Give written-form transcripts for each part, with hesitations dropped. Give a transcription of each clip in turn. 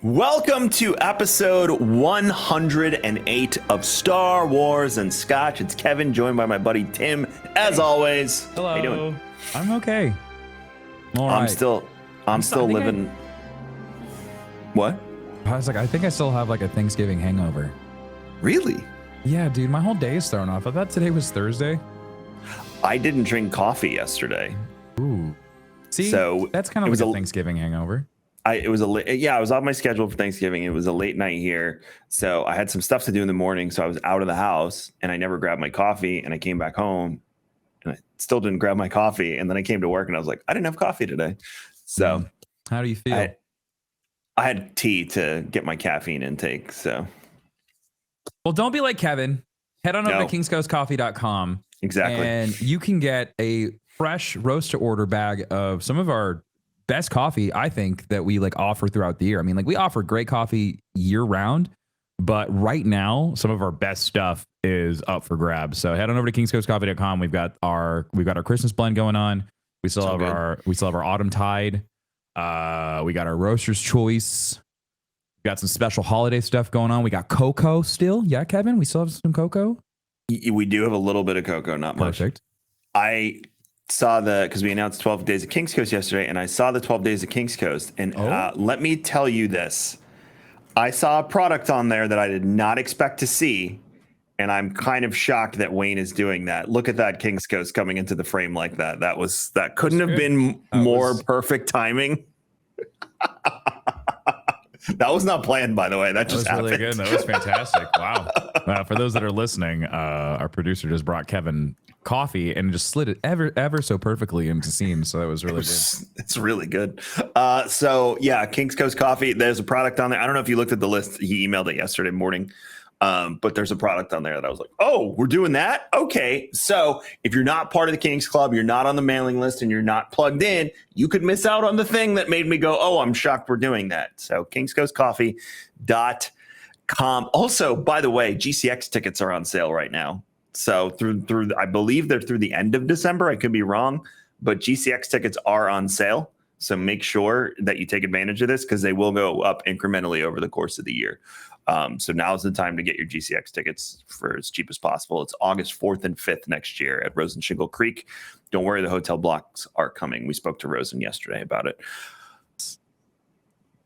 Welcome to episode 108 of Star Wars and Scotch. It's Kevin, joined by my buddy Tim, as always. Hello. How you doing? I'm okay. All I'm right. still living. What? I was like, I think I still have like a Thanksgiving hangover. Really? Yeah, dude, my whole day is thrown off. I thought today was Thursday. I didn't drink coffee yesterday. Ooh. See, So that's kind of it was like a a- Thanksgiving hangover. I was on my schedule for Thanksgiving. It was a late night here, so I had some stuff to do in the morning. So I was out of the house, and I never grabbed my coffee. And I came back home, and I still didn't grab my coffee. And then I came to work, and I was like, I didn't have coffee today. So How do you feel? I had tea to get my caffeine intake. So Well, don't be like Kevin. Head on over No. to kingscoastcoffee.com exactly. and you can get a fresh roast to order bag of some of our best coffee, I think, that we like offer throughout the year. I mean, like we offer great coffee year round, but right now some of our best stuff is up for grabs. So head on over to kingscoastcoffee.com. We've got our Christmas blend going on. We still have our autumn tide. We got our roaster's choice. We got some special holiday stuff going on. We got cocoa still. Yeah, Kevin, we still have some cocoa. We do have a little bit of cocoa, not much. Perfect. I saw because we announced 12 Days of King's Coast yesterday, and I saw the 12 Days of King's Coast. And let me tell you this. I saw a product on there that I did not expect to see, and I'm kind of shocked that Wayne is doing that. Look at that King's Coast coming into the frame like that. That couldn't have been more perfect timing. That was not planned, by the way. That just happened. Really good. That was fantastic. Wow. For those that are listening, our producer just brought Kevin coffee and just slid it ever so perfectly into scene. So that was really good. It's really good. So yeah, King's Coast Coffee. There's a product on there. I don't know if you looked at the list. He emailed it yesterday morning. But there's a product on there that I was like, oh, we're doing that? Okay. So if you're not part of the King's Club, you're not on the mailing list, and you're not plugged in, you could miss out on the thing that made me go, oh, I'm shocked we're doing that. So kingscoastcoffee.com. Also, by the way, GCX tickets are on sale right now. So through I believe they're through the end of December. I could be wrong, but GCX tickets are on sale. So make sure that you take advantage of this because they will go up incrementally over the course of the year. So now's the time to get your GCX tickets for as cheap as possible. It's August 4th and 5th next year at Rose and Shingle Creek. Don't worry, the hotel blocks are coming. We spoke to Rosen yesterday about it.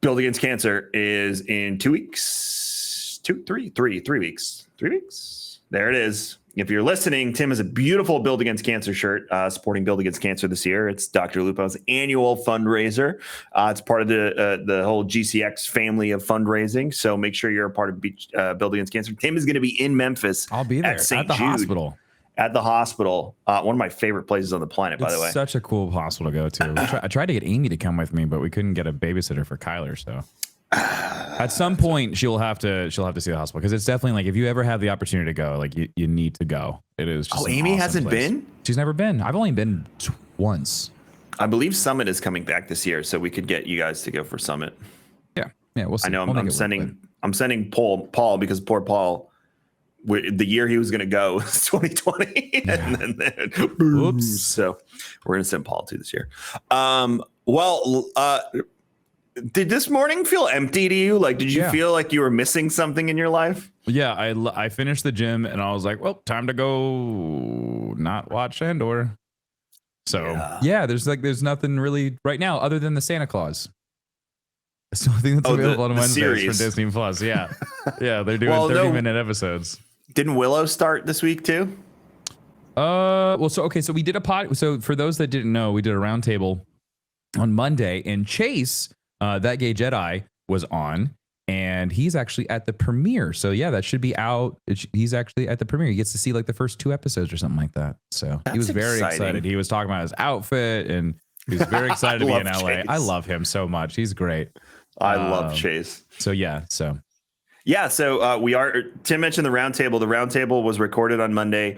Build Against Cancer is in 2 weeks. 3 weeks. 3 weeks. There it is. If you're listening, Tim has a beautiful Build Against Cancer shirt supporting Build Against Cancer this year. It's Dr. Lupo's annual fundraiser. It's part of the whole GCX family of fundraising. So make sure you're a part of Build Against Cancer. Tim is going to be in Memphis. I'll be there at St. at the Jude, hospital. At the hospital. One of my favorite places on the planet, by the way. It's such a cool hospital to go to. I tried to get Amy to come with me, but we couldn't get a babysitter for Kyler. So at some point she'll have to see the hospital because it's definitely like if you ever have the opportunity to go, like you need to go. It is just Amy awesome hasn't place. been? She's never been. I've only been once. I believe Summit is coming back this year, so we could get you guys to go for Summit. Yeah, we'll see. I know I'm sending Paul because poor Paul, the year he was going to go was 2020, Yeah. and then oops. So we're going to send Paul to this year. Did this morning feel empty to you? Like, did you feel like you were missing something in your life? Yeah, I finished the gym and I was like, well, time to go not watch Andor. So yeah, there's nothing really right now other than the Santa Claus. It's the only thing that's available on Wednesdays series. for Disney Plus. Yeah, yeah, they're doing 30-minute episodes. Didn't Willow start this week too? So we did a pod. So for those that didn't know, we did a roundtable on Monday, and Chase, That Gay Jedi, was on, and he's actually at the premiere. So yeah, that should be out. He's actually at the premiere. He gets to see like the first 2 episodes or something like that. So he was very excited. He was talking about his outfit, and he was very excited to be in LA. Chase. I love him so much. He's great. I love Chase. So Tim mentioned the roundtable. The roundtable was recorded on Monday.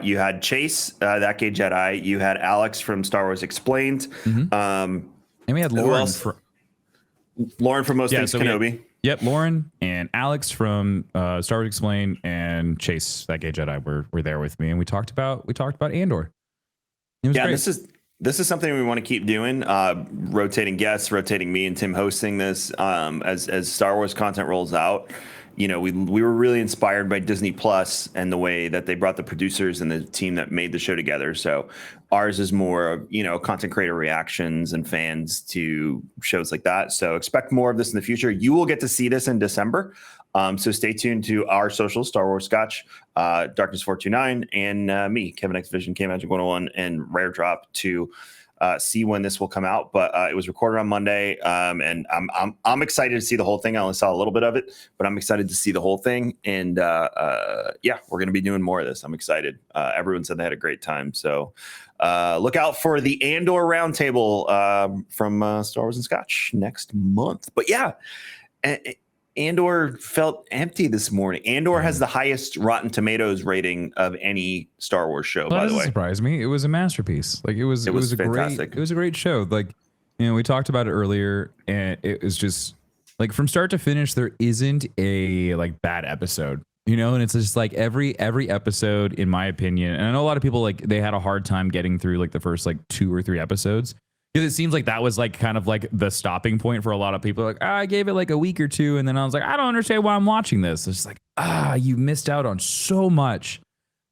You had Chase, That Gay Jedi. You had Alex from Star Wars Explained. And we had Lauren. Lauren from Most Things Kenobi. Lauren and Alex from Star Wars Explained, and Chase, That Gay Jedi, were there with me, and we talked about Andor. It was great. This is something we want to keep doing. Rotating guests, rotating me and Tim hosting this as Star Wars content rolls out. You know, we were really inspired by Disney Plus and the way that they brought the producers and the team that made the show together. So ours is more, you know, content creator reactions and fans to shows like that. So expect more of this in the future. You will get to see this in December. So stay tuned to our socials, Star Wars Scotch, Darkness 429, and me, Kevin X Vision, K Magic 101, and Rare Drop to see when this will come out. But it was recorded on Monday, and I'm excited to see the whole thing. I only saw a little bit of it, but I'm excited to see the whole thing. And yeah, we're going to be doing more of this. I'm excited. Everyone said they had a great time. So look out for the Andor roundtable from Star Wars and Scotch next month. But yeah, Andor felt empty this morning. Andor has the highest Rotten Tomatoes rating of any Star Wars show, by the way. That doesn't surprise me. It was a masterpiece. Like it was fantastic. It was a great show. Like, you know, we talked about it earlier, and it was just like from start to finish, there isn't a like bad episode, you know, and it's just like every episode, in my opinion, and I know a lot of people like they had a hard time getting through like the first like 2 or 3 episodes. Because it seems like that was like kind of like the stopping point for a lot of people. Like, I gave it like a week or 2, and then I was like, I don't understand why I'm watching this. It's like, you missed out on so much.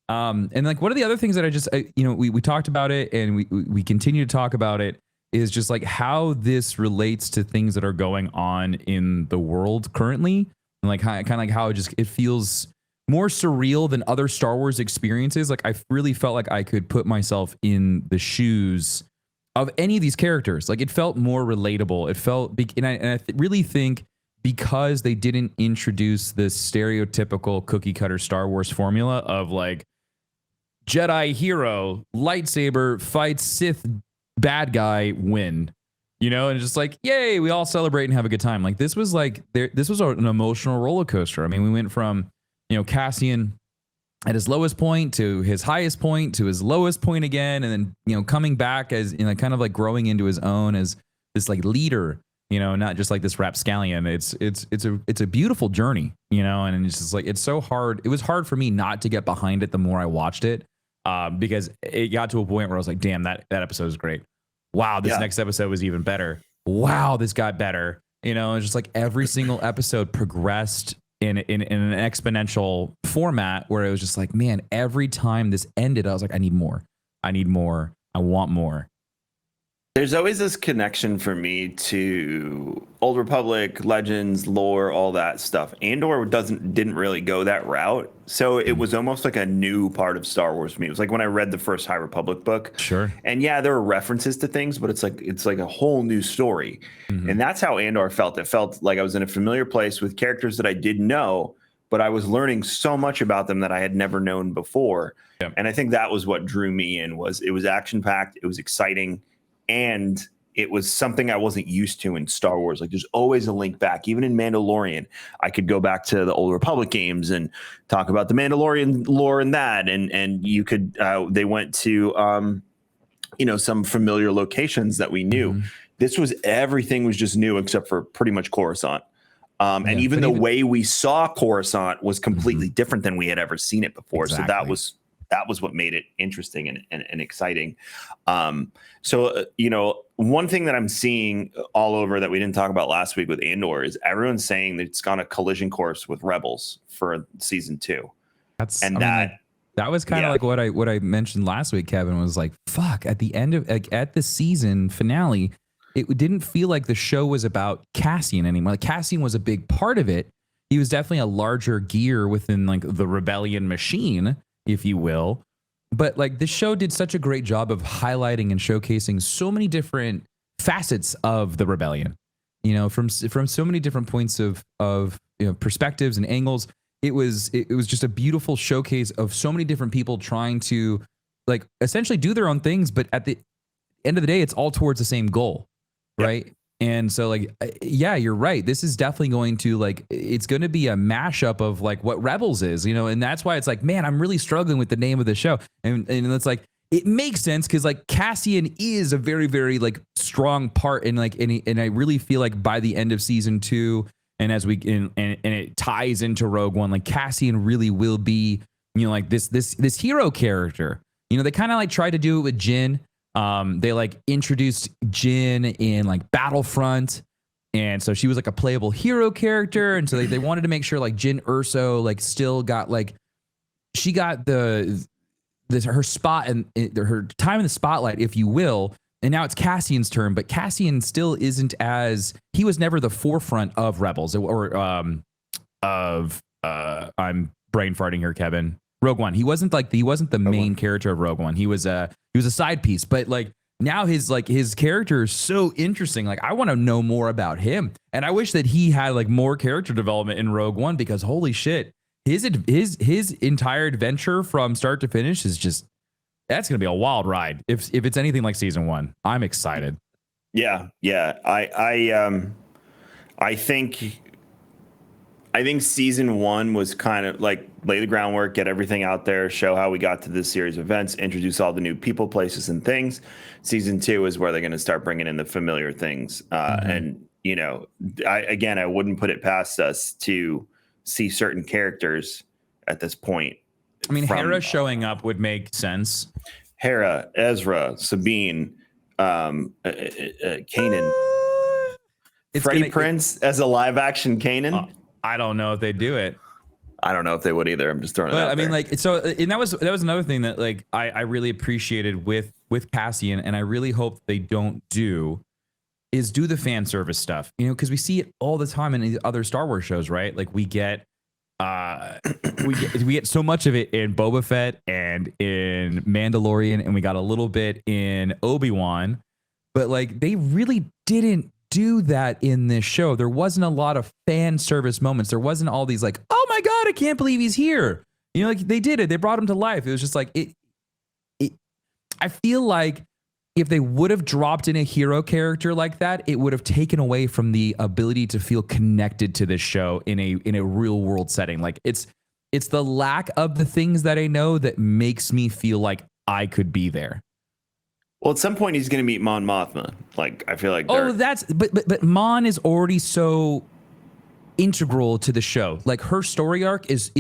And like one of the other things that you know, we talked about it, and we continue to talk about it, is just like how this relates to things that are going on in the world currently, and like kind of like how it feels more surreal than other Star Wars experiences. Like I really felt like I could put myself in the shoes of any of these characters. Like it felt more relatable. It felt, and I really think because they didn't introduce this stereotypical cookie cutter Star Wars formula of like Jedi hero, lightsaber, fights Sith bad guy, win, you know, and just like, yay, we all celebrate and have a good time. Like this was like, this was an emotional roller coaster. I mean, we went from, you know, Cassian at his lowest point to his highest point to his lowest point again, and then, you know, coming back as, you know, kind of like growing into his own as this like leader, you know, not just like this rapscallion. It's a beautiful journey, you know, and it's just like, it's so hard. It was hard for me not to get behind it the more I watched it, because it got to a point where I was like, damn, that episode is great. Wow, this next episode was even better. Wow, this got better. You know, it's just like every single episode progressed in an exponential format where it was just like, man, every time this ended, I was like, I need more. I need more. I want more. There's always this connection for me to Old Republic, Legends, lore, all that stuff. Andor didn't really go that route. So it was almost like a new part of Star Wars for me. It was like when I read the first High Republic book. Sure. And yeah, there were references to things, but it's like a whole new story. Mm-hmm. And that's how Andor felt. It felt like I was in a familiar place with characters that I didn't know, but I was learning so much about them that I had never known before. Yep. And I think that was what drew me in. It was action-packed, it was exciting, and it was something I wasn't used to in Star Wars. Like there's always a link back. Even in Mandalorian, I could go back to the Old Republic games and talk about the Mandalorian lore and that. And you could, they went to, you know, some familiar locations that we knew. Mm-hmm. Everything was just new except for pretty much Coruscant. And even the way we saw Coruscant was completely different than we had ever seen it before. Exactly. So that was what made it interesting and exciting. You know, one thing that I'm seeing all over that we didn't talk about last week with Andor is everyone's saying that it's on a collision course with Rebels for season 2. That was kind of like what I mentioned last week, Kevin, was like, fuck, at the end of at the season finale, it didn't feel like the show was about Cassian anymore. Like Cassian was a big part of it. He was definitely a larger gear within like the rebellion machine, if you will. But like this show did such a great job of highlighting and showcasing so many different facets of the rebellion, you know, from so many different points of you know, perspectives and angles. It was just a beautiful showcase of so many different people trying to like essentially do their own things, but at the end of the day, it's all towards the same goal, right? And so like, yeah, you're right. This is definitely going to like, it's going to be a mashup of like what Rebels is, you know, and that's why it's like, man, I'm really struggling with the name of the show. And it's like, it makes sense because like Cassian is a very, very like strong part in like, and I really feel like by the end of season 2 and as we, and it ties into Rogue One, like Cassian really will be, you know, like this hero character, you know, they kind of like tried to do it with Jin. They like introduced Jin in like Battlefront. And so she was like a playable hero character. And so they wanted to make sure like Jin Urso like still got like, she got her spot and her time in the spotlight, if you will. And now it's Cassian's turn, but Cassian still isn't as, he was never the forefront of Rebels or I'm brain farting here, Kevin. Rogue One. He wasn't the main character of Rogue One. He was a side piece, but like now his character is so interesting. Like I want to know more about him. And I wish that he had like more character development in Rogue One, because holy shit, his entire adventure from start to finish is just, that's going to be a wild ride. If it's anything like season 1, I'm excited. Yeah. I think season 1 was kind of like lay the groundwork, get everything out there, show how we got to this series of events, introduce all the new people, places, and things. Season 2 is where they're going to start bringing in the familiar things. And, you know, I wouldn't put it past us to see certain characters at this point. I mean, Hera showing up would make sense. Hera, Ezra, Sabine, Kanan. Freddie Prinze as a live action Kanan. I don't know if they do it. I don't know if they would either. I'm just throwing it out there. I mean, like, so, and that was another thing that like I really appreciated with Cassian, and I really hope they don't do the fan service stuff, you know, because we see it all the time in these other Star Wars shows, right? Like we get so much of it in Boba Fett and in Mandalorian, and we got a little bit in Obi-Wan, but like they really didn't do that in this show. There wasn't a lot of fan service moments. There wasn't all these like, oh my God, I can't believe he's here. You know, like they did it. They brought him to life. It was just like it. I feel like if they would have dropped in a hero character like that, it would have taken away from the ability to feel connected to this show in a real world setting. Like it's the lack of the things that I know that makes me feel like I could be there. Well, at some point he's going to meet Mon Mothma. Like I feel like but Mon is already so integral to the show. Like her story arc is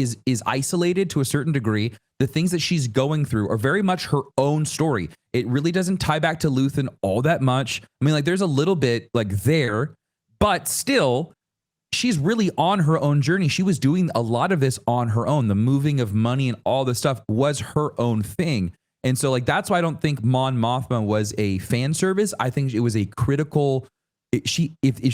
isolated to a certain degree. The things that she's going through are very much her own story. It really doesn't tie back to Luthen all that much. I mean, like there's a little bit like there, but still she's really on her own journey. She was doing a lot of this on her own. The moving of money and all this stuff was her own thing. And so like, that's why I don't think Mon Mothma was a fan service. I think it was a critical, if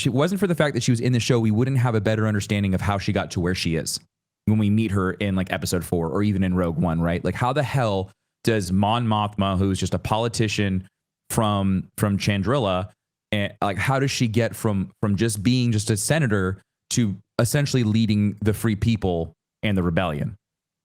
it wasn't for the fact that she was in the show, we wouldn't have a better understanding of how she got to where she is when we meet her in like episode 4 or even in Rogue One, right? Like how the hell does Mon Mothma, who's just a politician from Chandrila, and like how does she get from just being just a senator to essentially leading the free people and the rebellion?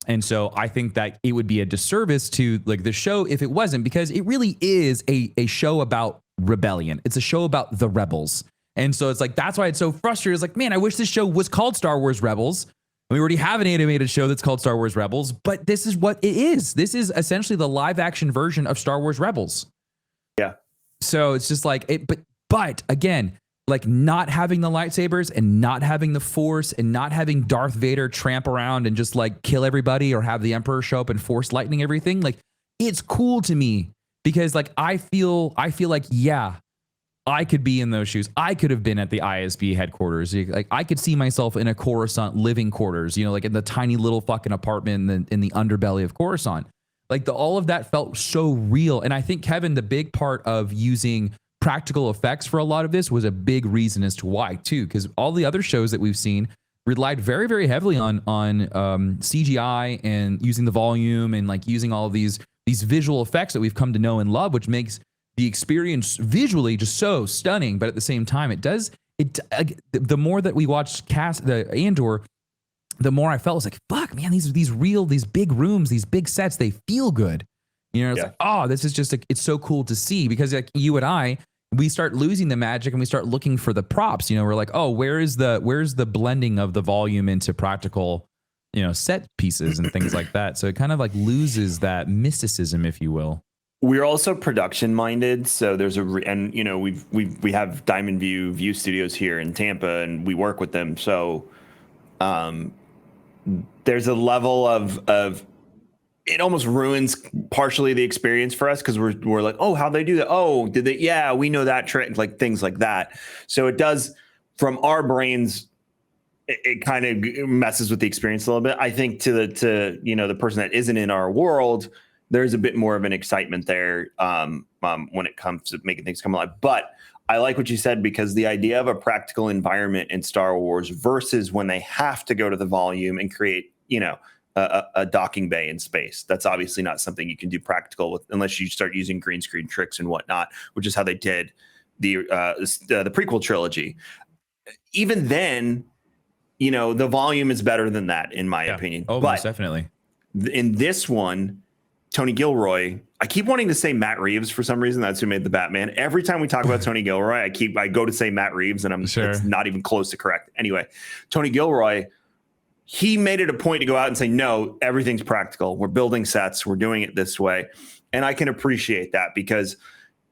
And so I think that it would be a disservice to like the show if it wasn't, because it really is a show about rebellion. It's a show about the rebels. And so it's like, that's why it's so frustrating. It's like, man, I wish this show was called Star Wars Rebels. We already have an animated show that's called Star Wars Rebels, but this is what it is. This is essentially the live action version of Star Wars Rebels. Yeah. So it's just like it, but again, like not having the lightsabers and not having the Force and not having Darth Vader tramp around and just like kill everybody or have the Emperor show up and Force lightning everything. Like it's cool to me because like I feel like, yeah, I could be in those shoes. I could have been at the ISB headquarters. Like I could see myself in a Coruscant living quarters, you know, like in the tiny little fucking apartment in the underbelly of Coruscant. Like all of that felt so real. And I think, Kevin, the big part of using practical effects for a lot of this was a big reason as to why too, because all the other shows that we've seen relied very, very heavily on CGI and using the volume and like using all of these visual effects that we've come to know and love, which makes the experience visually just so stunning. But at the same time, the more that we watched the Andor, the more I felt, I was like, fuck, man, these big rooms, these big sets, they feel good. You know, it's like, oh, this is just, it's so cool to see, because like you and I, we start losing the magic and we start looking for the props. You know, we're like, oh, where's the blending of the volume into practical, you know, set pieces and things like that. So it kind of like loses that mysticism, if you will. We're also production minded, so there's and you know we have Diamond View Studios here in Tampa, and we work with them. So there's a level of it almost ruins partially the experience for us because we're like, oh, how'd they do that? Oh, did they? Yeah, we know that trick, like things like that. So it does from our brains. It kind of messes with the experience a little bit. I think to the person that isn't in our world, there's a bit more of an excitement there when it comes to making things come alive. But I like what you said, because the idea of a practical environment in Star Wars versus when they have to go to the volume and create, a docking bay in space. That's obviously not something you can do practical with unless you start using green screen tricks and whatnot, which is how they did the prequel trilogy. Even then, the volume is better than that, in my opinion. Oh, but most definitely. In this one, Tony Gilroy, I keep wanting to say Matt Reeves for some reason. That's who made the Batman. Every time we talk about Tony Gilroy, I go to say Matt Reeves, and it's not even close to correct. Anyway, Tony Gilroy, he made it a point to go out and say, no, everything's practical. We're building sets. We're doing it this way. And I can appreciate that because,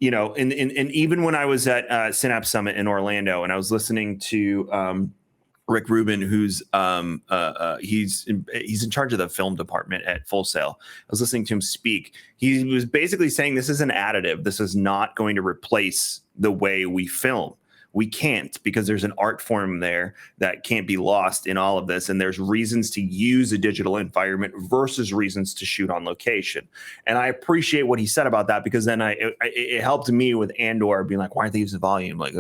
and even when I was at Synapse Summit in Orlando and I was listening to Rick Rubin, who's he's in charge of the film department at Full Sail. I was listening to him speak. He was basically saying this is an additive. This is not going to replace the way we film. We can't, because there's an art form there that can't be lost in all of this. And there's reasons to use a digital environment versus reasons to shoot on location. And I appreciate what he said about that, because then it helped me with Andor being like, why aren't they using volume? Like,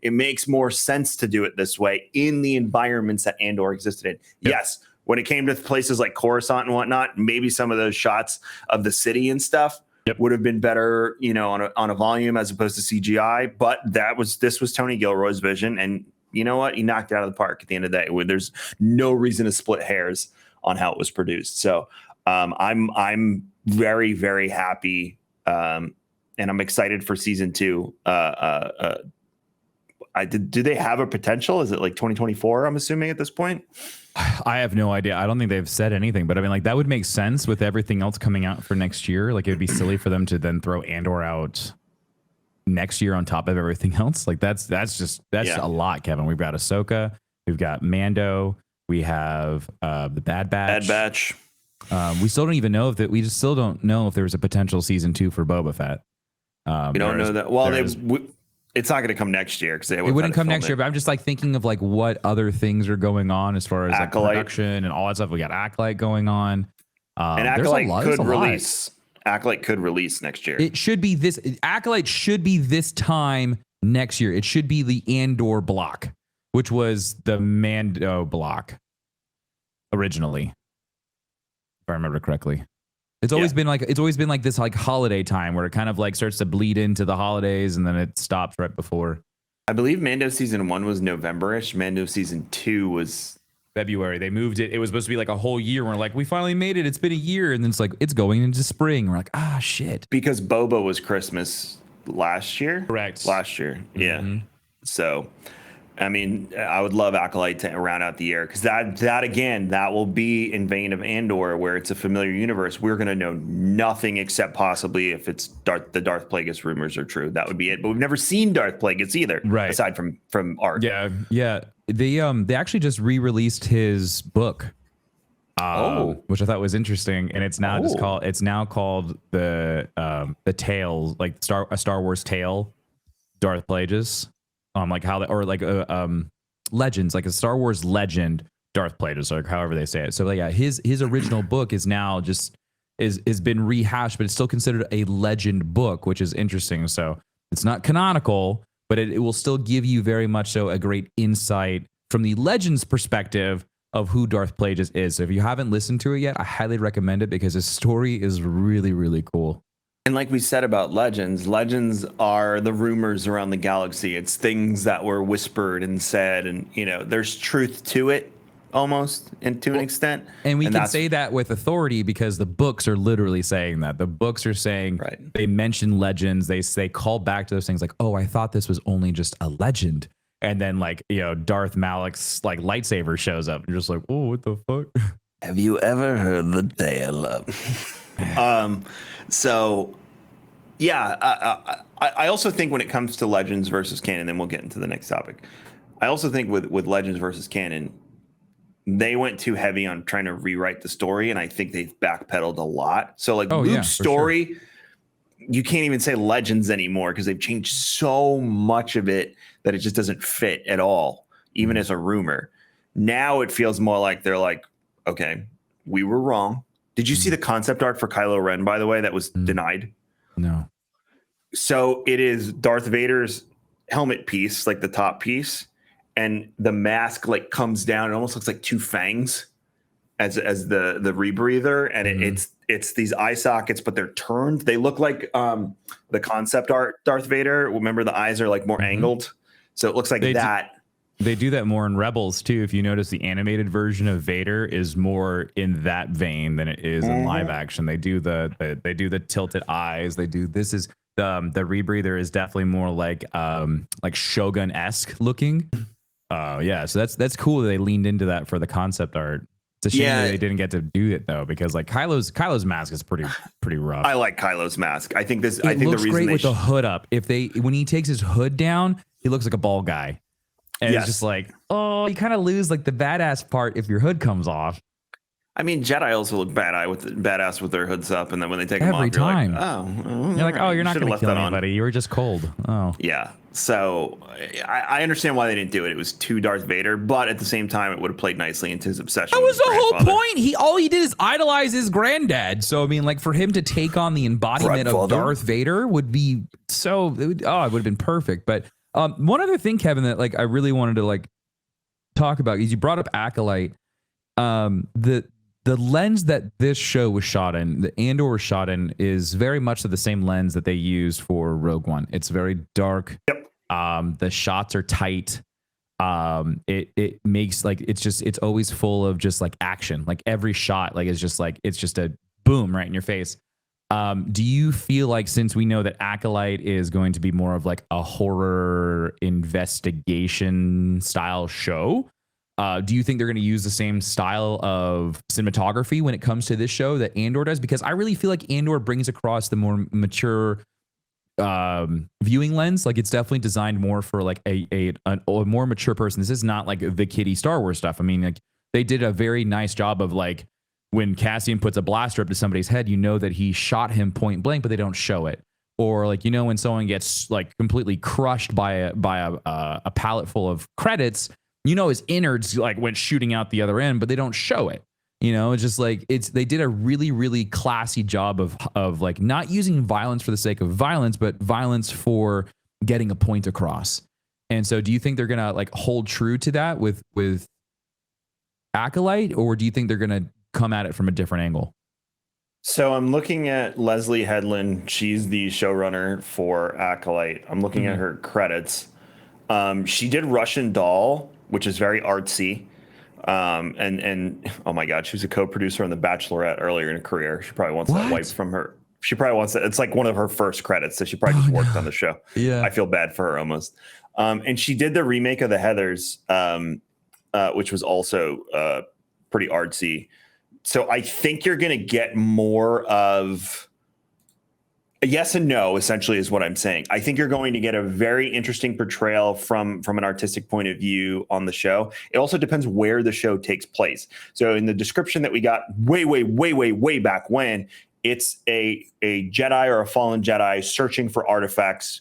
it makes more sense to do it this way in the environments that Andor existed in. Yep. Yes. When it came to places like Coruscant and whatnot, maybe some of those shots of the city and stuff would have been better, on a volume as opposed to CGI. But this was Tony Gilroy's vision, and you know what? He knocked it out of the park at the end of the day. Where there's no reason to split hairs on how it was produced. So I'm very, very happy, and I'm excited for season 2. Do they have a potential? Is it like 2024? I'm assuming at this point. I have no idea. I don't think they've said anything, but I mean, like, that would make sense with everything else coming out for next year. Like, it would be silly for them to then throw Andor out next year on top of everything else. Like, that's a lot, Kevin. We've got Ahsoka, we've got Mando, we have the Bad Batch. We still don't even know if we just still don't know if there's a potential season 2 for Boba Fett. We don't know that. Well, it's not going to come next year because it wouldn't come next year. But I'm just like thinking of like what other things are going on as far as like production and all that stuff. We got Acolyte going on. And Acolyte could release. Acolyte could release next year. It should be this. Acolyte should be this time next year. It should be the Andor block, which was the Mando block originally, if I remember correctly. It's always been like this like holiday time where it kind of like starts to bleed into the holidays and then it stops right before. I believe Mando season 1 was November-ish. Mando season 2 was February. They moved it. It was supposed to be like a whole year. We're like, we finally made it. It's been a year. And then it's like, it's going into spring. We're like, shit. Because Boba was Christmas last year. Correct. Last year. Yeah. Mm-hmm. So, I mean, I would love Acolyte to round out the year because that again, that will be in vein of Andor, where it's a familiar universe. We're going to know nothing except possibly if it's the Darth Plagueis rumors are true. That would be it. But we've never seen Darth Plagueis either, right? Aside from art. Yeah. They actually just re-released his book, which I thought was interesting, and it's now called the Tale, like a Star Wars tale, Darth Plagueis. Legends, like a Star Wars legend, Darth Plagueis, or however they say it. So yeah, his original book is now is been rehashed, but it's still considered a legend book, which is interesting. So it's not canonical, but it will still give you very much so a great insight from the Legends perspective of who Darth Plagueis is. So if you haven't listened to it yet, I highly recommend it because his story is really, really cool. And like we said about legends are the rumors around the galaxy. It's things that were whispered and said, and there's truth to it almost, and to an extent. And we can say that with authority because the books are literally saying that. The books are saying They mention legends. They call back to those things like, oh, I thought this was only just a legend. And then Darth Malik's like lightsaber shows up. You're just like, oh, what the fuck? Have you ever heard the tale of? So, yeah, I also think when it comes to Legends versus canon, then we'll get into the next topic. I also think with Legends versus canon, they went too heavy on trying to rewrite the story, and I think they've backpedaled a lot. So like Oh, yeah, Luke's for story, sure. you can't even say Legends anymore because they've changed so much of it that it just doesn't fit at all, even as a rumor. Now it feels more like they're like, okay, we were wrong. Did you see the concept art for Kylo Ren, by the way, that was denied? No. So it is Darth Vader's helmet piece, like the top piece, and the mask like comes down. It almost looks like two fangs as the rebreather, and it's these eye sockets, but they're turned. They look like the concept art Darth Vader. Remember, the eyes are like more angled, so it looks like that. They do that more in Rebels too. If you notice, the animated version of Vader is more in that vein than it is in live action. They do the tilted eyes. They do this is the rebreather is definitely more like Shogun-esque looking. Yeah, so that's cool that they leaned into that for the concept art. It's a shame that they didn't get to do it though, because like Kylo's mask is pretty rough. I like Kylo's mask. I think It the looks reason great they with the hood up. When he takes his hood down, he looks like a bald guy. And Yes. it's just like, oh, you kind of lose like the badass part if your hood comes off. I mean, Jedi also look badass with their hoods up, and then when they take them Every off, time. you're like, You're like, oh, you're not going to kill that on. anybody. You were just cold. Oh, Yeah. So I understand why they didn't do it. It was too Darth Vader, but at the same time, it would have played nicely into his obsession. that with was his the whole grandfather. point. All he did is idolize his granddad. So I mean, like for him to take on the embodiment of Grandfather? Darth Vader would be so. It would have been perfect. But one other thing, Kevin, that like I really wanted to like talk about is you brought up Acolyte. The lens that this show was shot in, the Andor was shot in, is very much the same lens that they used for Rogue One. It's very dark. Yep. The shots are tight. It makes like it's always full of just like action. Like every shot, like it's just a boom right in your face. Do you feel like, since we know that Acolyte is going to be more of like a horror investigation style show, do you think they're going to use the same style of cinematography when it comes to this show that Andor does? Because I really feel like Andor brings across the more mature viewing lens. Like it's definitely designed more for like a more mature person. This is not like the kiddie Star Wars stuff. I mean, like they did a very nice job of like when Cassian puts a blaster up to somebody's head, you know that he shot him point blank, but they don't show it. Or like, you know, when someone gets like completely crushed by a pallet full of credits, you know, his innards like went shooting out the other end, but they don't show it. You know, it's just like they did a really, really classy job of like not using violence for the sake of violence, but violence for getting a point across. And so do you think they're going to like hold true to that with Acolyte, or do you think they're going to come at it from a different angle? So I'm looking at Leslie Headland. She's the showrunner for Acolyte. I'm looking at her credits. She did Russian Doll, which is very artsy. And oh my God, she was a co-producer on The Bachelorette earlier in her career. She probably wants that wiped from her. She probably wants that. It's like one of her first credits. So she probably just worked on the show. Yeah. I feel bad for her almost. And she did the remake of The Heathers, which was also pretty artsy. So I think you're going to get more of a yes and no, essentially, is what I'm saying. I think you're going to get a very interesting portrayal from an artistic point of view on the show. It also depends where the show takes place. So in the description that we got way back when, it's a Jedi or a fallen Jedi searching for artifacts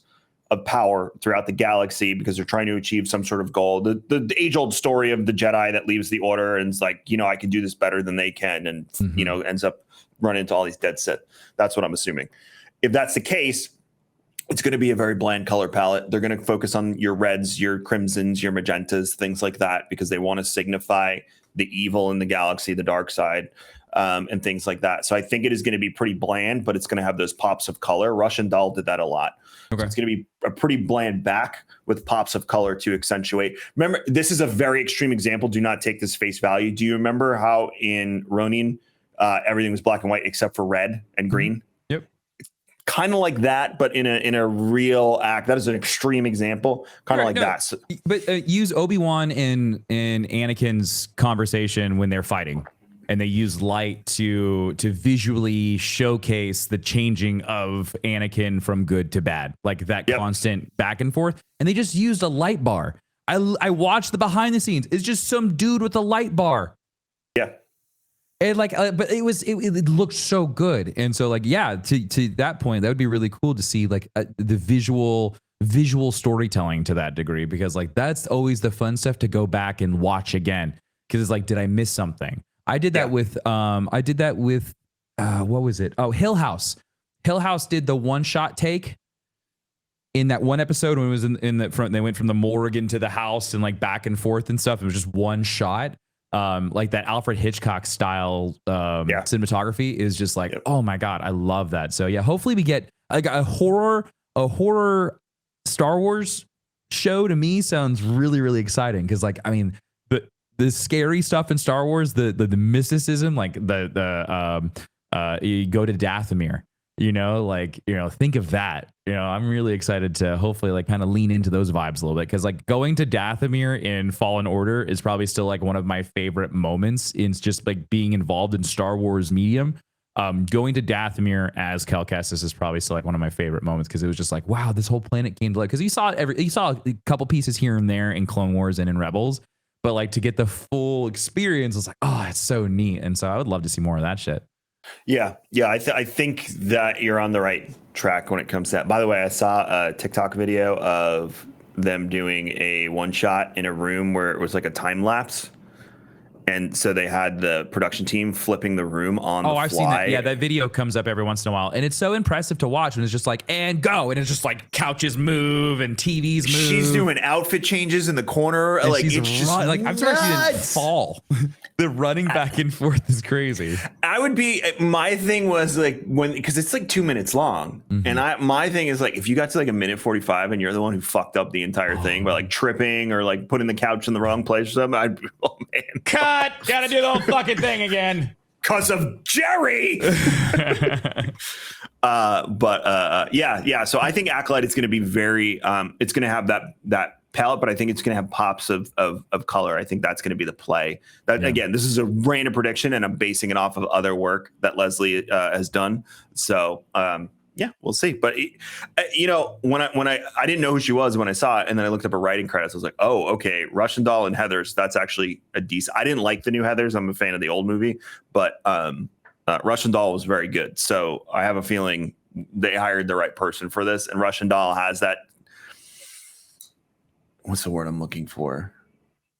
of power throughout the galaxy because they're trying to achieve some sort of goal. The age-old story of the Jedi that leaves the Order and is like, you know, I can do this better than they can, and you know, ends up running into all these dead Sith. That's what I'm assuming. If that's the case, it's going to be a very bland color palette. They're going to focus on your reds, your crimsons, your magentas, things like that, because they want to signify the evil in the galaxy, the dark side, and things like that. So I think it is going to be pretty bland, but it's going to have those pops of color. Russian Doll did that a lot. Okay. So it's going to be a pretty bland back with pops of color to accentuate. Remember, this is a very extreme example. Do not take this face value. Do you remember how in Ronin, everything was black and white except for red and green? Yep. Kind of like that, but in a real act. That is an extreme example, kind of like that. So, but use Obi-Wan in Anakin's conversation when they're fighting, and they use light to visually showcase the changing of Anakin from good to bad, like that constant back and forth. And they just used a light bar. I watched the behind the scenes. It's just some dude with a light bar. Yeah. And like, but it looked so good. And so like, yeah, to that point, that would be really cool to see like the visual storytelling to that degree, because like, that's always the fun stuff to go back and watch again. Cause it's like, did I miss something? I did that with, what was it? Oh, Hill House. Hill House did the one shot take in that one episode when it was in the front. They went from the morgue into the house and like back and forth and stuff. It was just one shot. Like that Alfred Hitchcock style cinematography is just like, oh my God, I love that. So yeah, hopefully we get like a horror Star Wars show. To me sounds really, really exciting. Because like, I mean, the scary stuff in Star Wars, the mysticism, like you go to Dathomir, think of that. I'm really excited to hopefully like kind of lean into those vibes a little bit, because like going to Dathomir in Fallen Order is probably still like one of my favorite moments in just like being involved in Star Wars medium. Going to Dathomir as Cal Kestis is probably still like one of my favorite moments, because it was just like, wow, this whole planet came to life. Because you saw a couple pieces here and there in Clone Wars and in Rebels, but like to get the full experience, it's like, oh, it's so neat. And so I would love to see more of that shit. Yeah. I think that you're on the right track when it comes to that. By the way, I saw a TikTok video of them doing a one shot in a room where it was like a time lapse. And so they had the production team flipping the room on the fly. I've seen that. Yeah, that video comes up every once in a while. And it's so impressive to watch when it's just like, and go. And it's just like couches move and TVs move. She's doing outfit changes in the corner. And like, it's just like, I'm surprised she didn't fall. The running back and forth is crazy. My thing was like, because it's like 2 minutes long. Mm-hmm. And my thing is like, if you got to like 1:45 and you're the one who fucked up the entire thing by like tripping or like putting the couch in the wrong place or something, I'd be, oh man. Gotta do the whole fucking thing again. Because of Jerry. Yeah. So I think Acolyte is going to be very, it's going to have that palette, but I think it's going to have pops of color. I think that's going to be the play. Again, this is a random prediction, and I'm basing it off of other work that Leslie has done. So yeah, we'll see. But when I didn't know who she was when I saw it, and then I looked up her writing credits. I was like, oh, okay, Russian Doll and Heathers. That's actually a decent. I didn't like the new Heathers. I'm a fan of the old movie, but Russian Doll was very good. So I have a feeling they hired the right person for this. And Russian Doll has that. What's the word I'm looking for?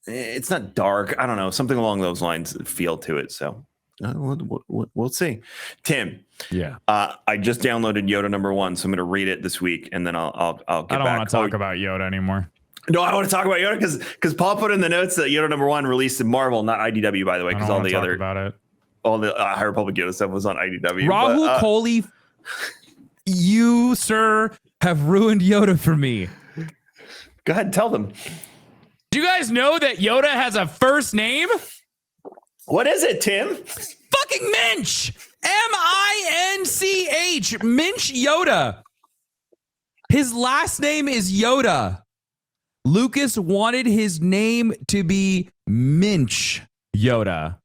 It's not dark. I don't know, something along those lines feel to it. So we'll see. Tim. Yeah. I just downloaded Yoda #1, so I'm going to read it this week, and then I'll get back. I don't want to talk about Yoda anymore. No, I want to talk about Yoda because Paul put in the notes that Yoda #1 released in Marvel, not IDW, by the way, because all the other about it. All the High Republic Yoda stuff was on IDW. Rahul Kohli, you, sir, have ruined Yoda for me. Go ahead, tell them. Do you guys know that Yoda has a first name? What is it, Tim? Fucking Minch. MINCH. Minch Yoda. His last name is Yoda. Lucas wanted his name to be Minch Yoda.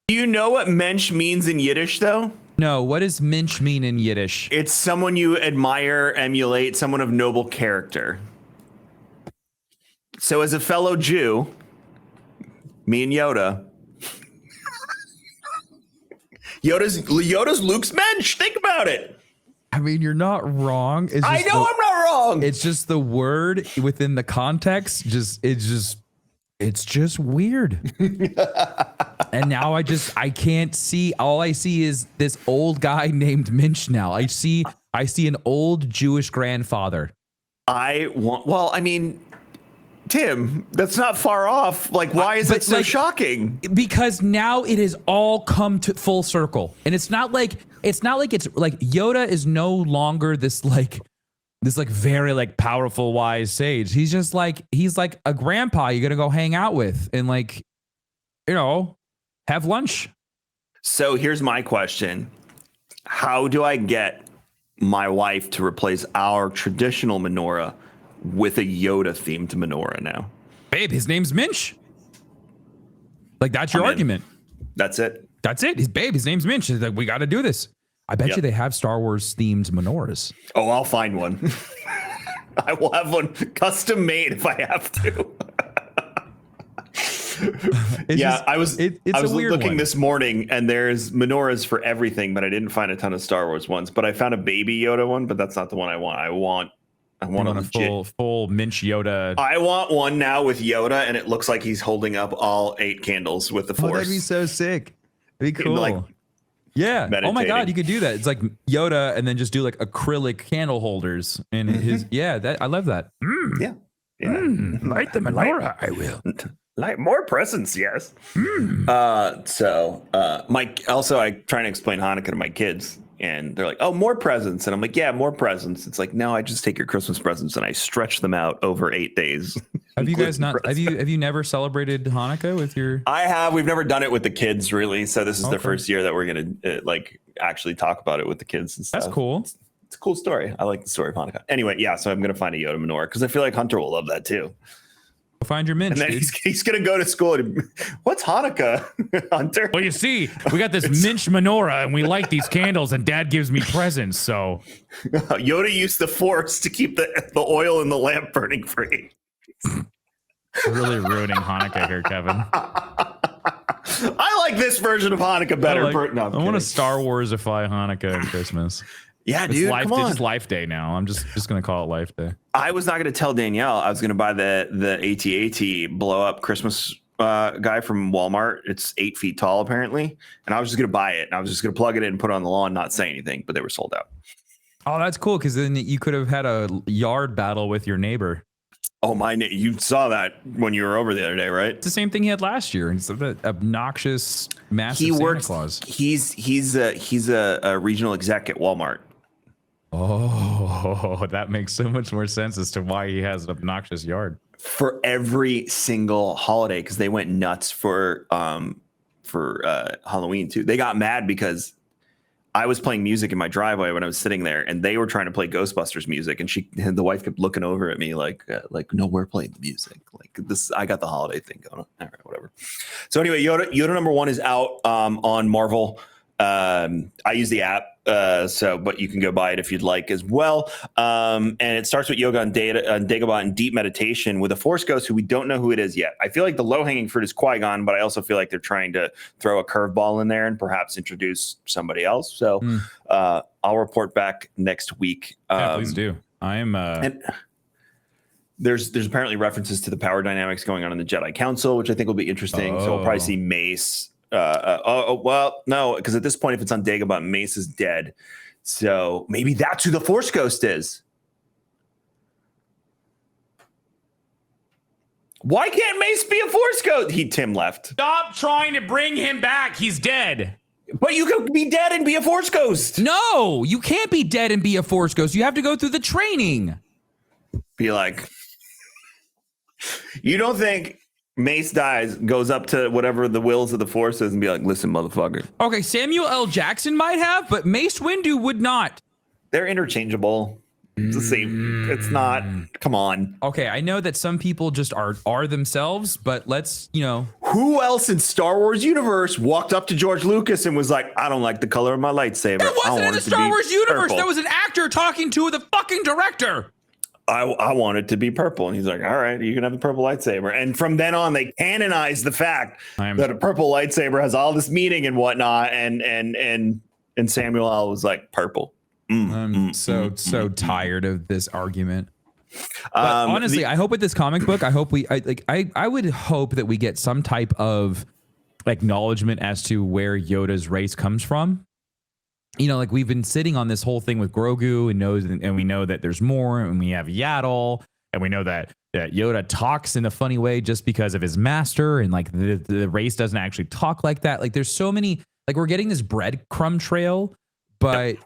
Do you know what Mensch means in Yiddish, though? No, what does Minch mean in Yiddish? It's someone you admire, emulate, someone of noble character. So as a fellow Jew, me and Yoda, Yoda's Luke's Mensch. Think about it. I mean, you're not wrong. I know I'm not wrong. It's just the word within the context. It's just weird. And now I can't see. All I see is this old guy named Minch now. I see an old Jewish grandfather. Tim, that's not far off. Like, why is it so shocking? Because now it has all come to full circle. And it's not like Yoda is no longer this very like powerful, wise sage. He's like a grandpa you're gonna go hang out with and have lunch. So here's my question. How do I get my wife to replace our traditional menorah with a Yoda themed menorah now? Babe, his name's Minch. Like, that's your argument. That's it. That's it. His name's Minch. He's like, we got to do this. I bet you they have Star Wars themed menorahs. Oh, I'll find one. I will have one custom made if I have to. I was it's a weird looking one. this morning, and there's menorahs for everything, but I didn't find a ton of Star Wars ones. But I found a Baby Yoda one, but that's not the one I want. I want a legit full Minch Yoda. I want one now with Yoda, and it looks like he's holding up all 8 candles with the Force. That'd be so sick. It'd be cool. Like, yeah. Oh my meditating. God, you could do that. It's like Yoda, and then just do like acrylic candle holders in his. Yeah, that I love that. Yeah. Light the menorah. I will. Like more presents, yes. Mike. Also, I try to explain Hanukkah to my kids, and they're like, "Oh, more presents," and I'm like, "Yeah, more presents." It's like, no, I just take your Christmas presents and I stretch them out over 8 days. Have you guys not? Have you never celebrated Hanukkah with your? I have. We've never done it with the kids, really. So this is the first year that we're gonna actually talk about it with the kids and stuff. That's cool. It's a cool story. I like the story of Hanukkah. Anyway, yeah. So I'm gonna find a Yoda menorah because I feel like Hunter will love that too. Find your Minch, And then dude. he's gonna go to school. What's Hanukkah, Hunter? Well, you see, we got this Minch menorah, and we light these candles, and Dad gives me presents. So Yoda used the Force to keep the oil in the lamp burning free. we're really ruining Hanukkah here, Kevin. I like this version of Hanukkah better. I want to Star Warsify Hanukkah and Christmas. Yeah, It's dude, life, come on. It's Life Day now. I'm just gonna call it Life Day. I was not going to tell Danielle I was going to buy the AT-AT blow up Christmas guy from Walmart. It's 8 feet tall apparently, and I was just going to buy it. And I was just going to plug it in, and put it on the lawn, not say anything. But they were sold out. Oh, that's cool because then you could have had a yard battle with your neighbor. Oh my! You saw that when you were over the other day, right? It's the same thing he had last year. It's the obnoxious, massive Santa Claus. He's a regional exec at Walmart. Oh, that makes so much more sense as to why he has an obnoxious yard. For every single holiday, because they went nuts for Halloween too. They got mad because I was playing music in my driveway when I was sitting there, and they were trying to play Ghostbusters music, and the wife kept looking over at me like, no, we're playing the music. Like this, I got the holiday thing going on. All right, whatever. So anyway, Yoda number 1 is out on Marvel. I use the app, but you can go buy it if you'd like as well. And it starts with yoga on Dagobah and deep meditation with a Force ghost who we don't know who it is yet. I feel like the low-hanging fruit is Qui-Gon, but I also feel like they're trying to throw a curveball in there and perhaps introduce somebody else. So I'll report back next week. Yeah, please do. I am. And there's apparently references to the power dynamics going on in the Jedi Council, which I think will be interesting. So we'll probably see Mace. Well, no, because at this point, if it's on Dagobah, Mace is dead. So maybe that's who the Force Ghost is. Why can't Mace be a Force Ghost? Tim left. Stop trying to bring him back. He's dead. But you could be dead and be a Force Ghost. No, you can't be dead and be a Force ghost. You have to go through the training. Be like, you don't think Mace dies, goes up to whatever the wills of the Force is and be like, listen, motherfucker. Okay, Samuel L. Jackson might have, but Mace Windu would not. They're interchangeable. It's the same. It's not. Come on. Okay, I know that some people just are themselves, but let's, Who else in Star Wars universe walked up to George Lucas and was like, I don't like the color of my lightsaber. That wasn't in the Star Wars universe. Purple. That was an actor talking to the fucking director. I want it to be purple. And he's like, all right, you can have a purple lightsaber. And from then on, they canonized the fact that a purple lightsaber has all this meaning and whatnot. And Samuel L. was like, purple. I'm so tired of this argument. But honestly, I hope with this comic book, I would hope that we get some type of acknowledgement as to where Yoda's race comes from. We've been sitting on this whole thing with Grogu and we know that there's more, and we have Yaddle, and we know that Yoda talks in a funny way just because of his master, and the race doesn't actually talk like that. There's so many, we're getting this breadcrumb trail, but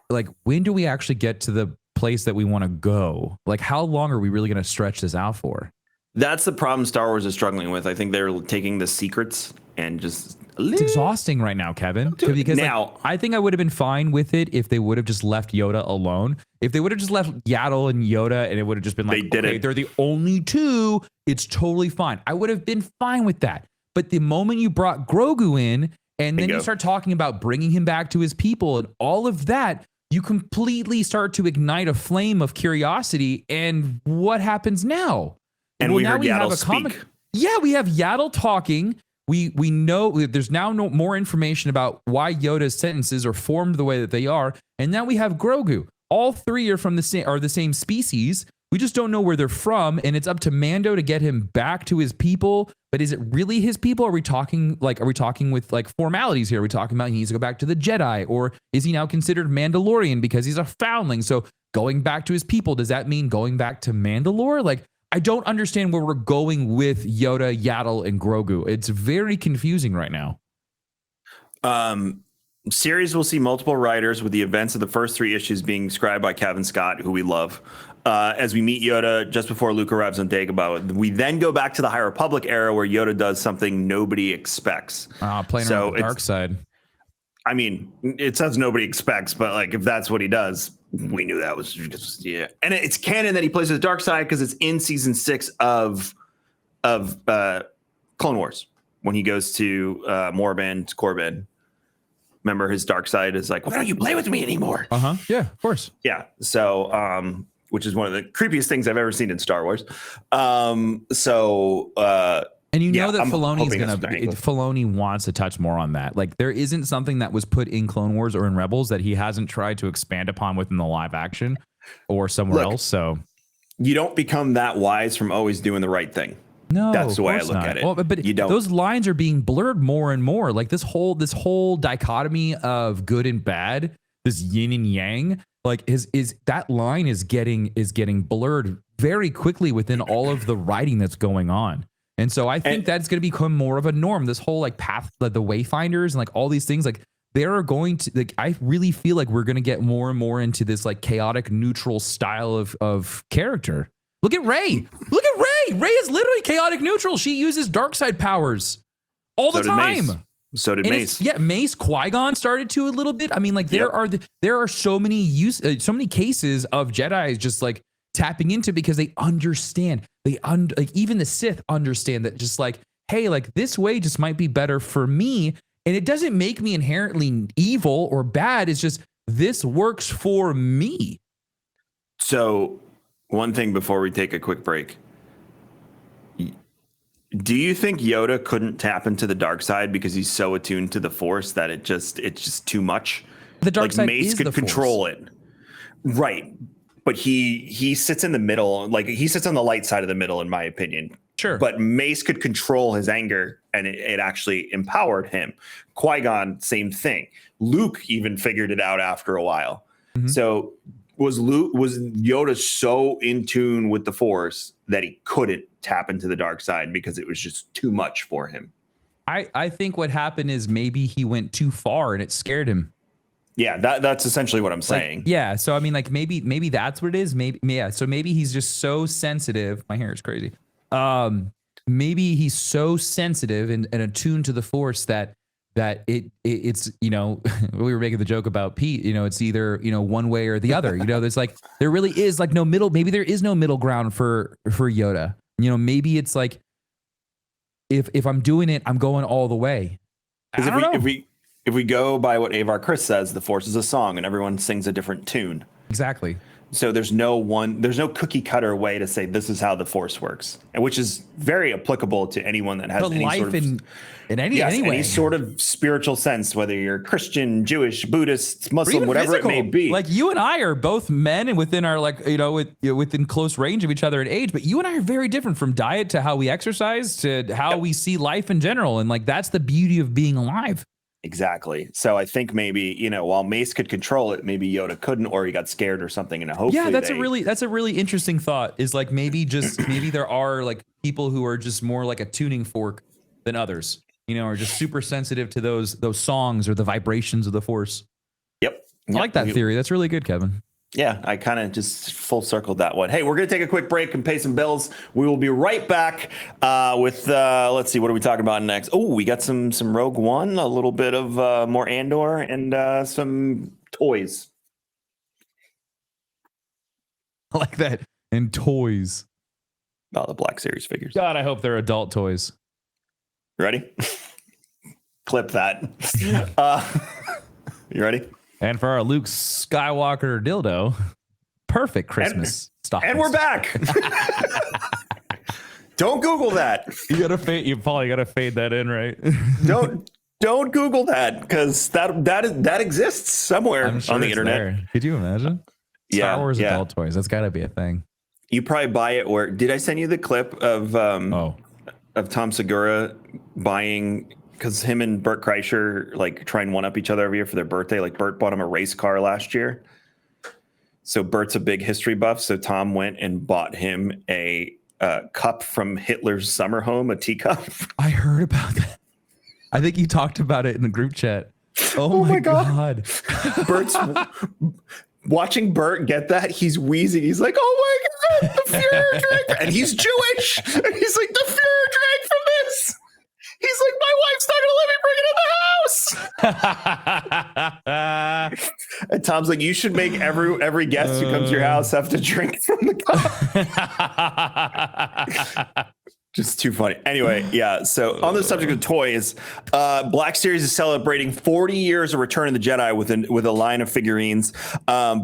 when do we actually get to the place that we want to go? How long are we really going to stretch this out for? That's the problem Star Wars is struggling with. I think they're taking the secrets and just... It's exhausting right now, Kevin. Because I think I would have been fine with it if they would have just left Yoda alone. If they would have just left Yaddle and Yoda, and it would have just been they're the only two, it's totally fine. I would have been fine with that. But the moment you brought Grogu in, and then you start talking about bringing him back to his people and all of that, you completely start to ignite a flame of curiosity. And what happens now? And we heard Yaddle speak. Yeah, we have Yaddle talking. we know there's now no more information about why Yoda's sentences are formed the way that they are, and now we have Grogu. All three are from the same species. We just don't know where they're from, and it's up to Mando to get him back to his people. But is it really his people? Are we talking with like formalities here? Are we talking about he needs to go back to the Jedi, or is he now considered Mandalorian because he's a foundling? So going back to his people, does that mean going back to Mandalore? Like, I don't understand where we're going with Yoda, Yaddle, and Grogu. It's very confusing right now. Series will see multiple writers, with the events of the first 3 issues being scribed by Kevin Scott, who we love. As we meet Yoda just before Luke arrives on Dagobah, we then go back to the High Republic era where Yoda does something nobody expects. Playing around with the dark side. I mean, it says nobody expects, but like if that's what he does, we knew that was just, yeah. And it's canon that he plays the dark side because it's in season 6 of Clone Wars when he goes to Morbin, Corbin. Remember, his dark side is like, why don't you play with me anymore? Yeah, of course. Yeah. So, which is one of the creepiest things I've ever seen in Star Wars. And you know that Filoni wants to touch more on that. Like, there isn't something that was put in Clone Wars or in Rebels that he hasn't tried to expand upon within the live action or somewhere else. So you don't become that wise from always doing the right thing. No, that's the way I look at it. Well, but you don't. Those lines are being blurred more and more. Like this whole dichotomy of good and bad, this yin and yang, like is that line is getting blurred very quickly within all of the writing that's going on. And so I think that's going to become more of a norm. This whole like path, the wayfinders and like all these things, like they are going to, like, I really feel like we're going to get more and more into this like chaotic neutral style of character. Look at Rey. Look at Rey. Rey is literally chaotic neutral. She uses dark side powers all the time. So did Mace. Mace. Qui-Gon started to a little bit. I mean, like there are so many so many cases of Jedi just like tapping into because they understand. Like even the Sith understand that just like, hey, like this way just might be better for me, and it doesn't make me inherently evil or bad. It's just this works for me. So, one thing before we take a quick break. Do you think Yoda couldn't tap into the dark side because he's so attuned to the Force that it's just too much? The dark side Mace is could the control Force. it. Right. But he sits in the middle, like he sits on the light side of the middle, in my opinion. Sure. But Mace could control his anger, and it actually empowered him. Qui-Gon, same thing. Luke even figured it out after a while. Mm-hmm. So was Yoda so in tune with the Force that he couldn't tap into the dark side because it was just too much for him? I think what happened is maybe he went too far and it scared him. Yeah, that's essentially what I'm saying. Like, yeah, so I mean, like maybe that's what it is. So maybe he's just so sensitive. My hair is crazy. Maybe he's so sensitive and attuned to the Force that it's, you know, we were making the joke about Pete, you know, it's either, you know, one way or the other. You know, there's like there really is like no middle. Maybe there is no middle ground for Yoda. You know, maybe it's like if I'm doing it, I'm going all the way. If we go by what Avar Chris says, the Force is a song and everyone sings a different tune. Exactly. So there's no cookie cutter way to say this is how the Force works, and which is very applicable to anyone that has any life sort of any sort of spiritual sense, whether you're Christian, Jewish, Buddhist, Muslim, whatever physical. It may be. Like you and I are both men and within our within close range of each other in age, but you and I are very different from diet to how we exercise to how we see life in general, and like that's the beauty of being alive. Exactly. So I think maybe, you know, while Mace could control it, maybe Yoda couldn't, or he got scared or something. And hopefully, that's a really interesting thought. Is like maybe there are like people who are just more like a tuning fork than others, you know, are just super sensitive to those songs or the vibrations of the Force. Yep. I like that theory. That's really good, Kevin. Yeah, I kind of just full circled that one. Hey, we're going to take a quick break and pay some bills. We will be right back with, let's see, what are we talking about next? Oh, we got some Rogue One, a little bit of more Andor, and some toys. I like that. And toys. The Black Series figures. God, I hope they're adult toys. Ready? Clip that. You ready? And for our Luke Skywalker dildo, perfect Christmas stuff. And we're back. Don't Google that. You gotta fade. You probably gotta fade that in, right? Don't Google that because that exists somewhere I'm sure on the it's internet. there. Could you imagine? Star Wars adult toys. That's got to be a thing. You probably buy it. Or did I send you the clip of Tom Segura buying, because him and Bert Kreischer like try and one up each other every year for their birthday. Like Bert bought him a race car last year. So Bert's a big history buff. So Tom went and bought him a cup from Hitler's summer home, a teacup. I heard about that. I think you talked about it in the group chat. Oh my God. Bert's watching Bert get that. He's wheezing. He's like, oh my God, the Fuhrer drank. And he's Jewish. And he's like, the Fuhrer drank from this. He's like, my wife's not going to let me bring it in the house. And Tom's like, you should make every guest who comes to your house have to drink from the cup. Just too funny. Anyway, yeah. So on the subject of toys, Black Series is celebrating 40 years of Return of the Jedi with a line of figurines.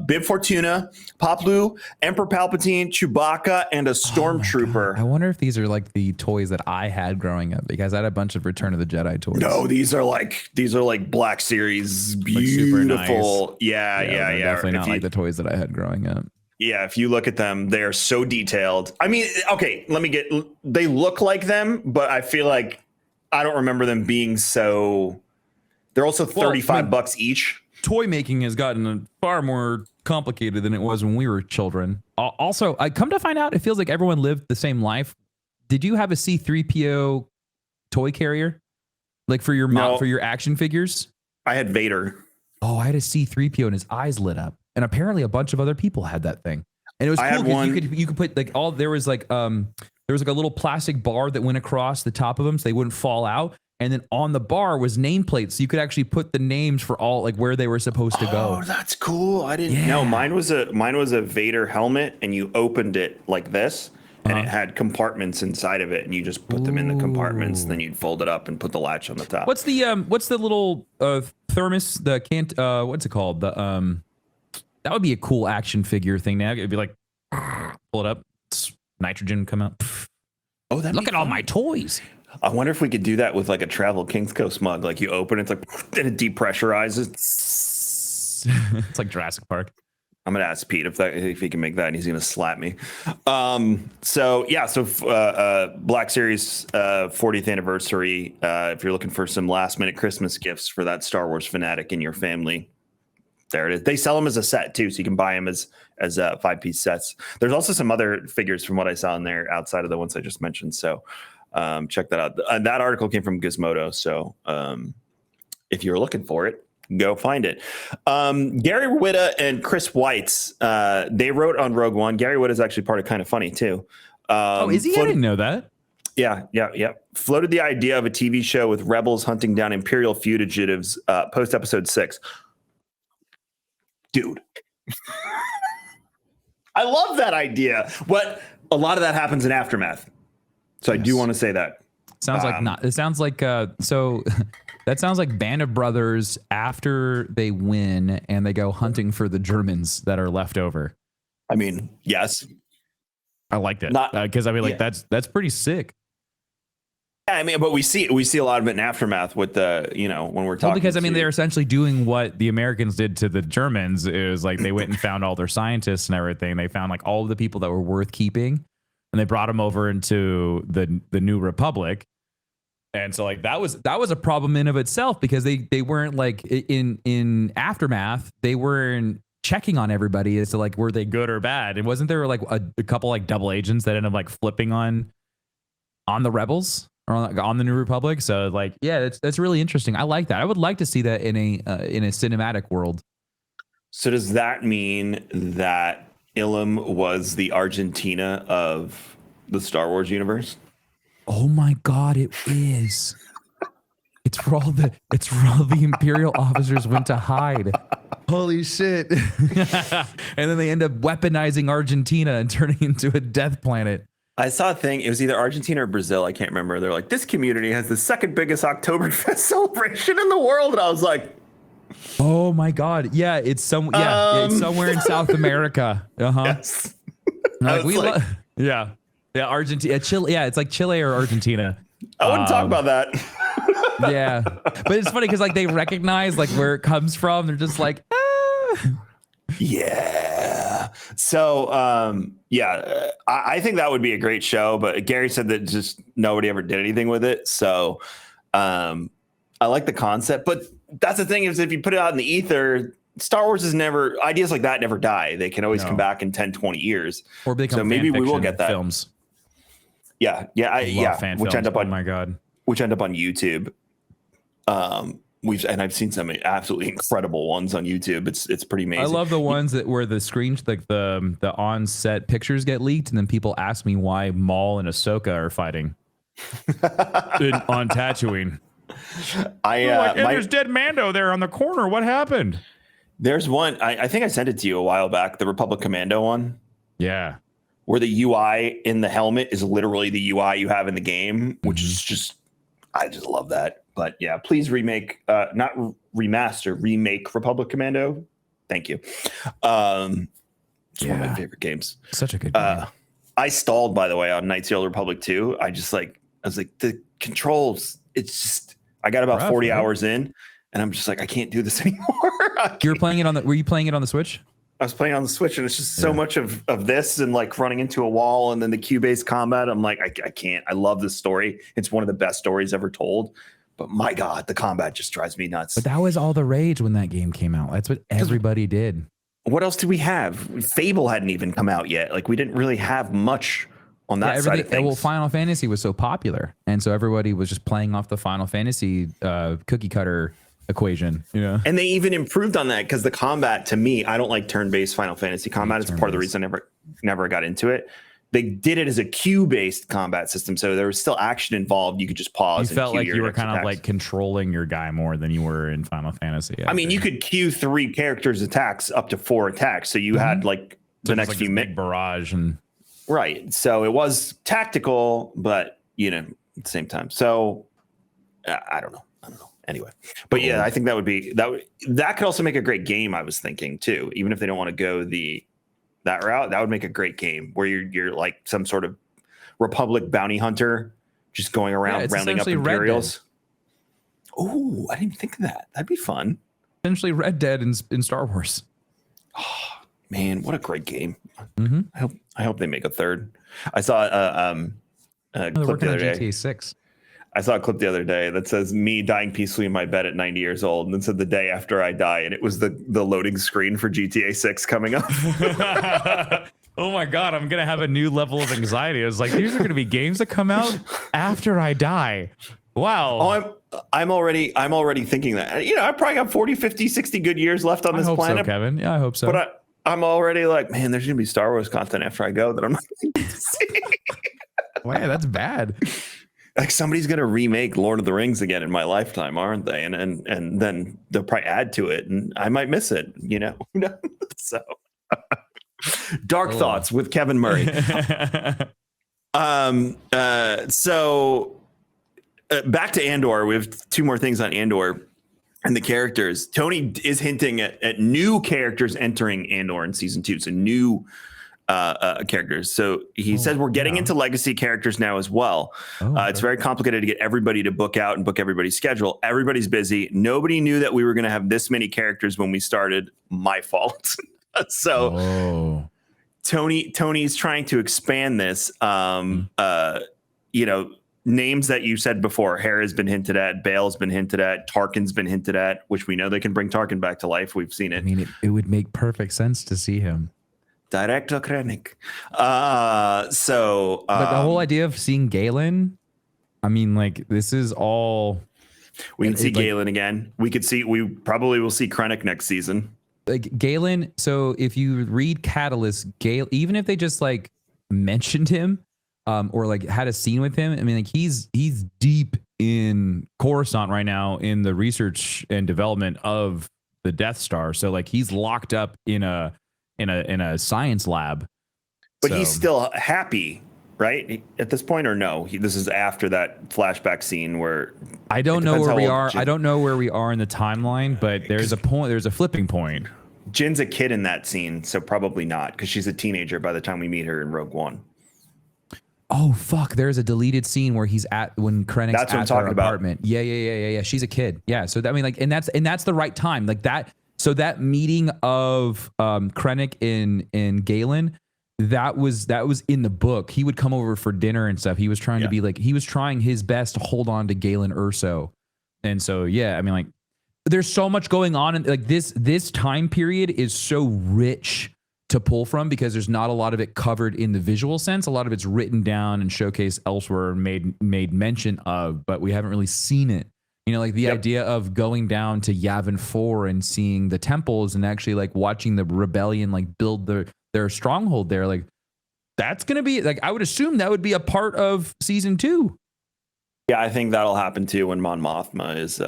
Bib Fortuna, Poplu, Emperor Palpatine, Chewbacca, and a Stormtrooper. I wonder if these are like the toys that I had growing up, because I had a bunch of Return of the Jedi toys. No, these are like Black Series, beautiful. Like yeah. Definitely not like the toys that I had growing up. Yeah, if you look at them, they're so detailed. I mean, okay, they look like them, but I feel like I don't remember them being so. They're also $35 each. Toy making has gotten far more complicated than it was when we were children. Also, I come to find out, it feels like everyone lived the same life. Did you have a C-3PO toy carrier? Like for your action figures? I had Vader. Oh, I had a C-3PO and his eyes lit up. And apparently a bunch of other people had that thing. And it was cool because you could put like there was like a little plastic bar that went across the top of them so they wouldn't fall out. And then on the bar was nameplates. So you could actually put the names for all like where they were supposed to go. Oh, that's cool. I didn't know. Mine was a Vader helmet, and you opened it like this, and it had compartments inside of it, and you just put them in the compartments, and then you'd fold it up and put the latch on the top. What's the little thermos, the can't what's it called? That would be a cool action figure thing now. It'd be like, pull it up, nitrogen come out. Oh, look at all my toys. I wonder if we could do that with like a Travel Kings Coast mug. Like you open it, it's like, and it depressurizes. It's like Jurassic Park. I'm gonna ask Pete if he can make that, and he's gonna slap me. So Black Series 40th anniversary. If you're looking for some last minute Christmas gifts for that Star Wars fanatic in your family, there it is. They sell them as a set too, so you can buy them as 5-piece sets. There's also some other figures from what I saw in there outside of the ones I just mentioned. So check that out. That article came from Gizmodo. So if you're looking for it, go find it. Gary Whitta and Chris Weitz, they wrote on Rogue One. Gary Whitta is actually part of Kind of Funny too. Is he? I didn't know that. Yeah. Floated the idea of a TV show with rebels hunting down Imperial fugitives post episode 6. Dude, I love that idea. But a lot of that happens in Aftermath. So yes. I do want to say that. Sounds like not. It sounds like so. That sounds like Band of Brothers after they win and they go hunting for the Germans that are left over. I mean, yes, I like that because that's pretty sick. Yeah, I mean, but we see a lot of it in Aftermath with the when we're talking. Well, because I mean, they're essentially doing what the Americans did to the Germans. It was like they went and found all their scientists and everything. They found like all of the people that were worth keeping, and they brought them over into the New Republic. And so like that was a problem in of itself because they weren't like in Aftermath, they weren't checking on everybody as to like were they good or bad. And wasn't there like a couple like double agents that ended up like flipping on the rebels or on the New Republic? So like yeah, that's really interesting. I like that. I would like to see that in a cinematic world. So does that mean that Ilum was the Argentina of the Star Wars universe? Oh my God, it is. It's where all the Imperial officers went to hide. Holy shit. And then they end up weaponizing Argentina and turning into a death planet. I saw a thing. It was either Argentina or Brazil. I can't remember. They're like, this community has the second biggest Oktoberfest celebration in the world. And I was like, oh my God. Yeah, it's somewhere in South America. Uh-huh. Yes. Yeah. Yeah, Argentina, Chile. Yeah, it's like Chile or Argentina. I wouldn't talk about that. Yeah, but it's funny because like they recognize like where it comes from. They're just like, ah. Yeah. So, I think that would be a great show. But Gary said that just nobody ever did anything with it. So, I like the concept. But that's the thing is, if you put it out in the ether, Star Wars is never, ideas like that never die. They can always come back in 10, 20 years. Or become so maybe we will get that. Films. Yeah. Fan which films. end up on, oh my God. which end up on YouTube. I've seen some absolutely incredible ones on YouTube. It's pretty amazing. I love the ones that where the screens, like the on-set pictures get leaked, and then people ask me why Maul and Ahsoka are fighting on Tatooine. There's dead Mando there on the corner. What happened? There's one. I think I sent it to you a while back. The Republic Commando one. Yeah. Where the UI in the helmet is literally the UI you have in the game, which is just, I just love that. But yeah, please remake, not remaster, remake Republic Commando. Thank you. It's one of my favorite games. Such a good game. I stalled, by the way, on Knights of the Old Republic 2. I was like, the controls, it's just, I got about 40 hours in and I'm just like, I can't do this anymore. Were you playing it on the Switch? I was playing on the Switch and it's just so much of this and like running into a wall and then the queue-based combat. I'm like, I can't. I love this story. It's one of the best stories ever told. But my God, the combat just drives me nuts. But that was all the rage when that game came out. That's what everybody did. What else did we have? Fable hadn't even come out yet. Like we didn't really have much on that side of things. Well, Final Fantasy was so popular. And so everybody was just playing off the Final Fantasy cookie cutter equation. Yeah. And they even improved on that because the combat, to me, I don't like turn-based Final Fantasy combat. It's part of the reason I never got into it. They did it as a queue-based combat system, so there was still action involved. You could just pause. You felt like you were kind of like controlling your guy more than you were in Final Fantasy. I mean, you could queue 3 characters' attacks up to 4 attacks, so you had like the next few minutes barrage and right. So it was tactical, but at the same time. So I don't know. Anyway, but yeah, I think that would be that could also make a great game. I was thinking too, even if they don't want to go that route, that would make a great game where you're like some sort of Republic bounty hunter just going around rounding up Imperials. Oh, I didn't think of that. That'd be fun. Essentially Red Dead in Star Wars. Oh, man, what a great game. I hope they make a third. I saw a clip the other day. GTA 6. I saw a clip the other day that says me dying peacefully in my bed at 90 years old, and then said the day after I die, and it was the loading screen for GTA 6 coming up. Oh my God, I'm gonna have a new level of anxiety. I was like, these are gonna be games that come out after I die. Wow. Oh, I'm already thinking that. I probably got 40, 50, 60 good years left on this planet. So, Kevin. Yeah, I hope so. But I'm already like, man, there's gonna be Star Wars content after I go that I'm not going to see. Wow, that's bad. Like somebody's gonna remake Lord of the Rings again in my lifetime, aren't they? And then they'll probably add to it, and I might miss it. So dark thoughts with Kevin Murray. So back to Andor. We have 2 more things on Andor and the characters. Tony is hinting at new characters entering Andor in season 2. So new characters. So he says we're getting into legacy characters now as well. It's very complicated to get everybody to book out and book everybody's schedule. Everybody's busy. Nobody knew that we were going to have this many characters when we started. My fault. So Tony's trying to expand this. Names that you said before. Hera's been hinted at. Bale's been hinted at. Tarkin's been hinted at, which we know they can bring Tarkin back to life. We've seen it. I mean, it would make perfect sense to see him. Director Krennic. But the whole idea of seeing Galen, I mean, like, this is all. We can see Galen again. We probably will see Krennic next season. Like Galen. So if you read Catalyst, even if they just like mentioned him, or like had a scene with him, I mean, like he's deep in Coruscant right now in the research and development of the Death Star. So like he's locked up in a science lab, but he's still happy, right? At this point, or no? This is after that flashback scene where I don't know where we are. I don't know where we are in the timeline, but there's a point. There's a flipping point. Jin's a kid in that scene, so probably not, because she's a teenager by the time we meet her in Rogue One. Oh fuck! There's a deleted scene where he's when Krennic's That's what I'm at their talking about. apartment. Yeah. She's a kid. Yeah. So that, I mean, like, and that's the right time. Like that. So that meeting of Krennic in Galen, that was in the book. He would come over for dinner and stuff. He was trying to be like, he was trying his best to hold on to Galen Erso. And so yeah, I mean, like, there's so much going on, and like this time period is so rich to pull from because there's not a lot of it covered in the visual sense. A lot of it's written down and showcased elsewhere and made mention of, but we haven't really seen it. You know, like the idea of going down to Yavin 4 and seeing the temples and actually like watching the rebellion like build their stronghold there. Like that's going to be like, I would assume that would be a part of season 2. Yeah, I think that'll happen too when Mon Mothma is,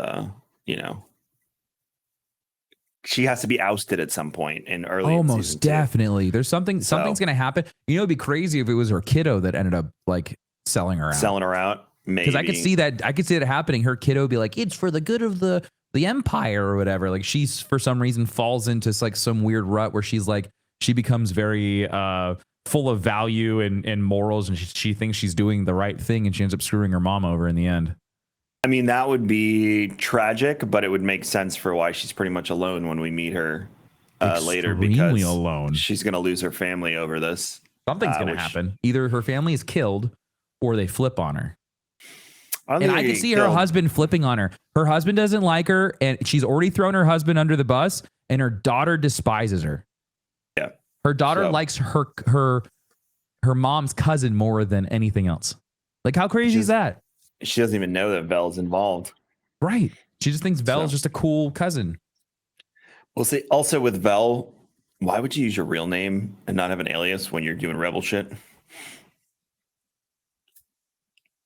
she has to be ousted at some point in early. Almost definitely. There's something's going to happen. You know, it'd be crazy if it was her kiddo that ended up like selling her out. Because I could see that happening. Her kiddo would be like, it's for the good of the empire or whatever. Like she's for some reason falls into like some weird rut where she's like, she becomes very full of value and morals, and she thinks she's doing the right thing, and she ends up screwing her mom over in the end. I mean, that would be tragic, but it would make sense for why she's pretty much alone when we meet her later, because alone. She's going to lose her family over this. Something's going to happen. Either her family is killed or they flip on her. And I can see her husband flipping on her. Her husband doesn't like her, and she's already thrown her husband under the bus, and her daughter despises her. Yeah. Her daughter likes her mom's cousin more than anything else. Like, how crazy is that? She doesn't even know that Vel's involved. Right. She just thinks Vel's just a cool cousin. We'll see. Also with Vel, why would you use your real name and not have an alias when you're doing rebel shit?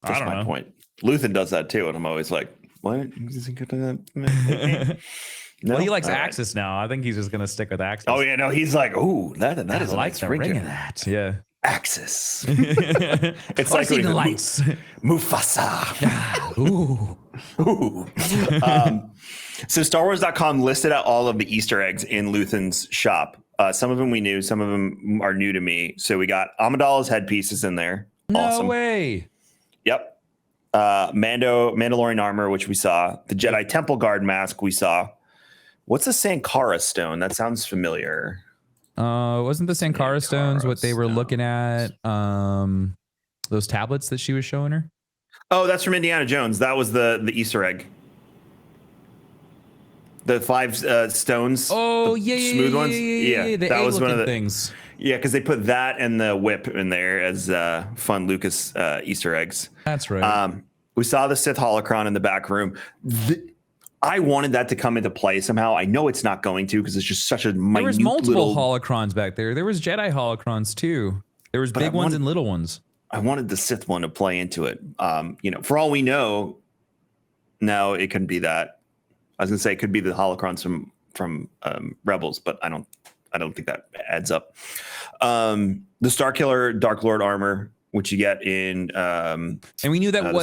That's my point. Luthen does that too, and I'm always like, what? No? Well, he likes Axis now. I think he's just going to stick with Axis. Oh, yeah. No, he's like, ooh, that is like the ring of that. Yeah. Axis. It's like the lights. Mufasa. Ooh. So StarWars.com listed out all of the Easter eggs in Luthen's shop. Some of them we knew, some of them are new to me. So we got Amidala's headpieces in there. No way. Yep. Mandalorian armor, which we saw. The Jedi Temple Guard mask we saw. What's the Sankara stone? That sounds familiar. Wasn't the Sankara stones what they were looking at? Those tablets that she was showing her? Oh, that's from Indiana Jones. That was the Easter egg. The 5 stones. Oh, smooth ones. Yeah, that was one of the things. Yeah, because they put that and the whip in there as fun Lucas Easter eggs. That's right. We saw the Sith holocron in the back room. I wanted that to come into play somehow. I know it's not going to because it's just such a minute. There was multiple holocrons back there. There was Jedi holocrons too. There was big ones and little ones. I wanted the Sith one to play into it. For all we know, no, it couldn't be that. I was gonna say it could be the holocrons from Rebels, but I don't think that adds up. The Starkiller Dark Lord armor, which you get in, and we knew that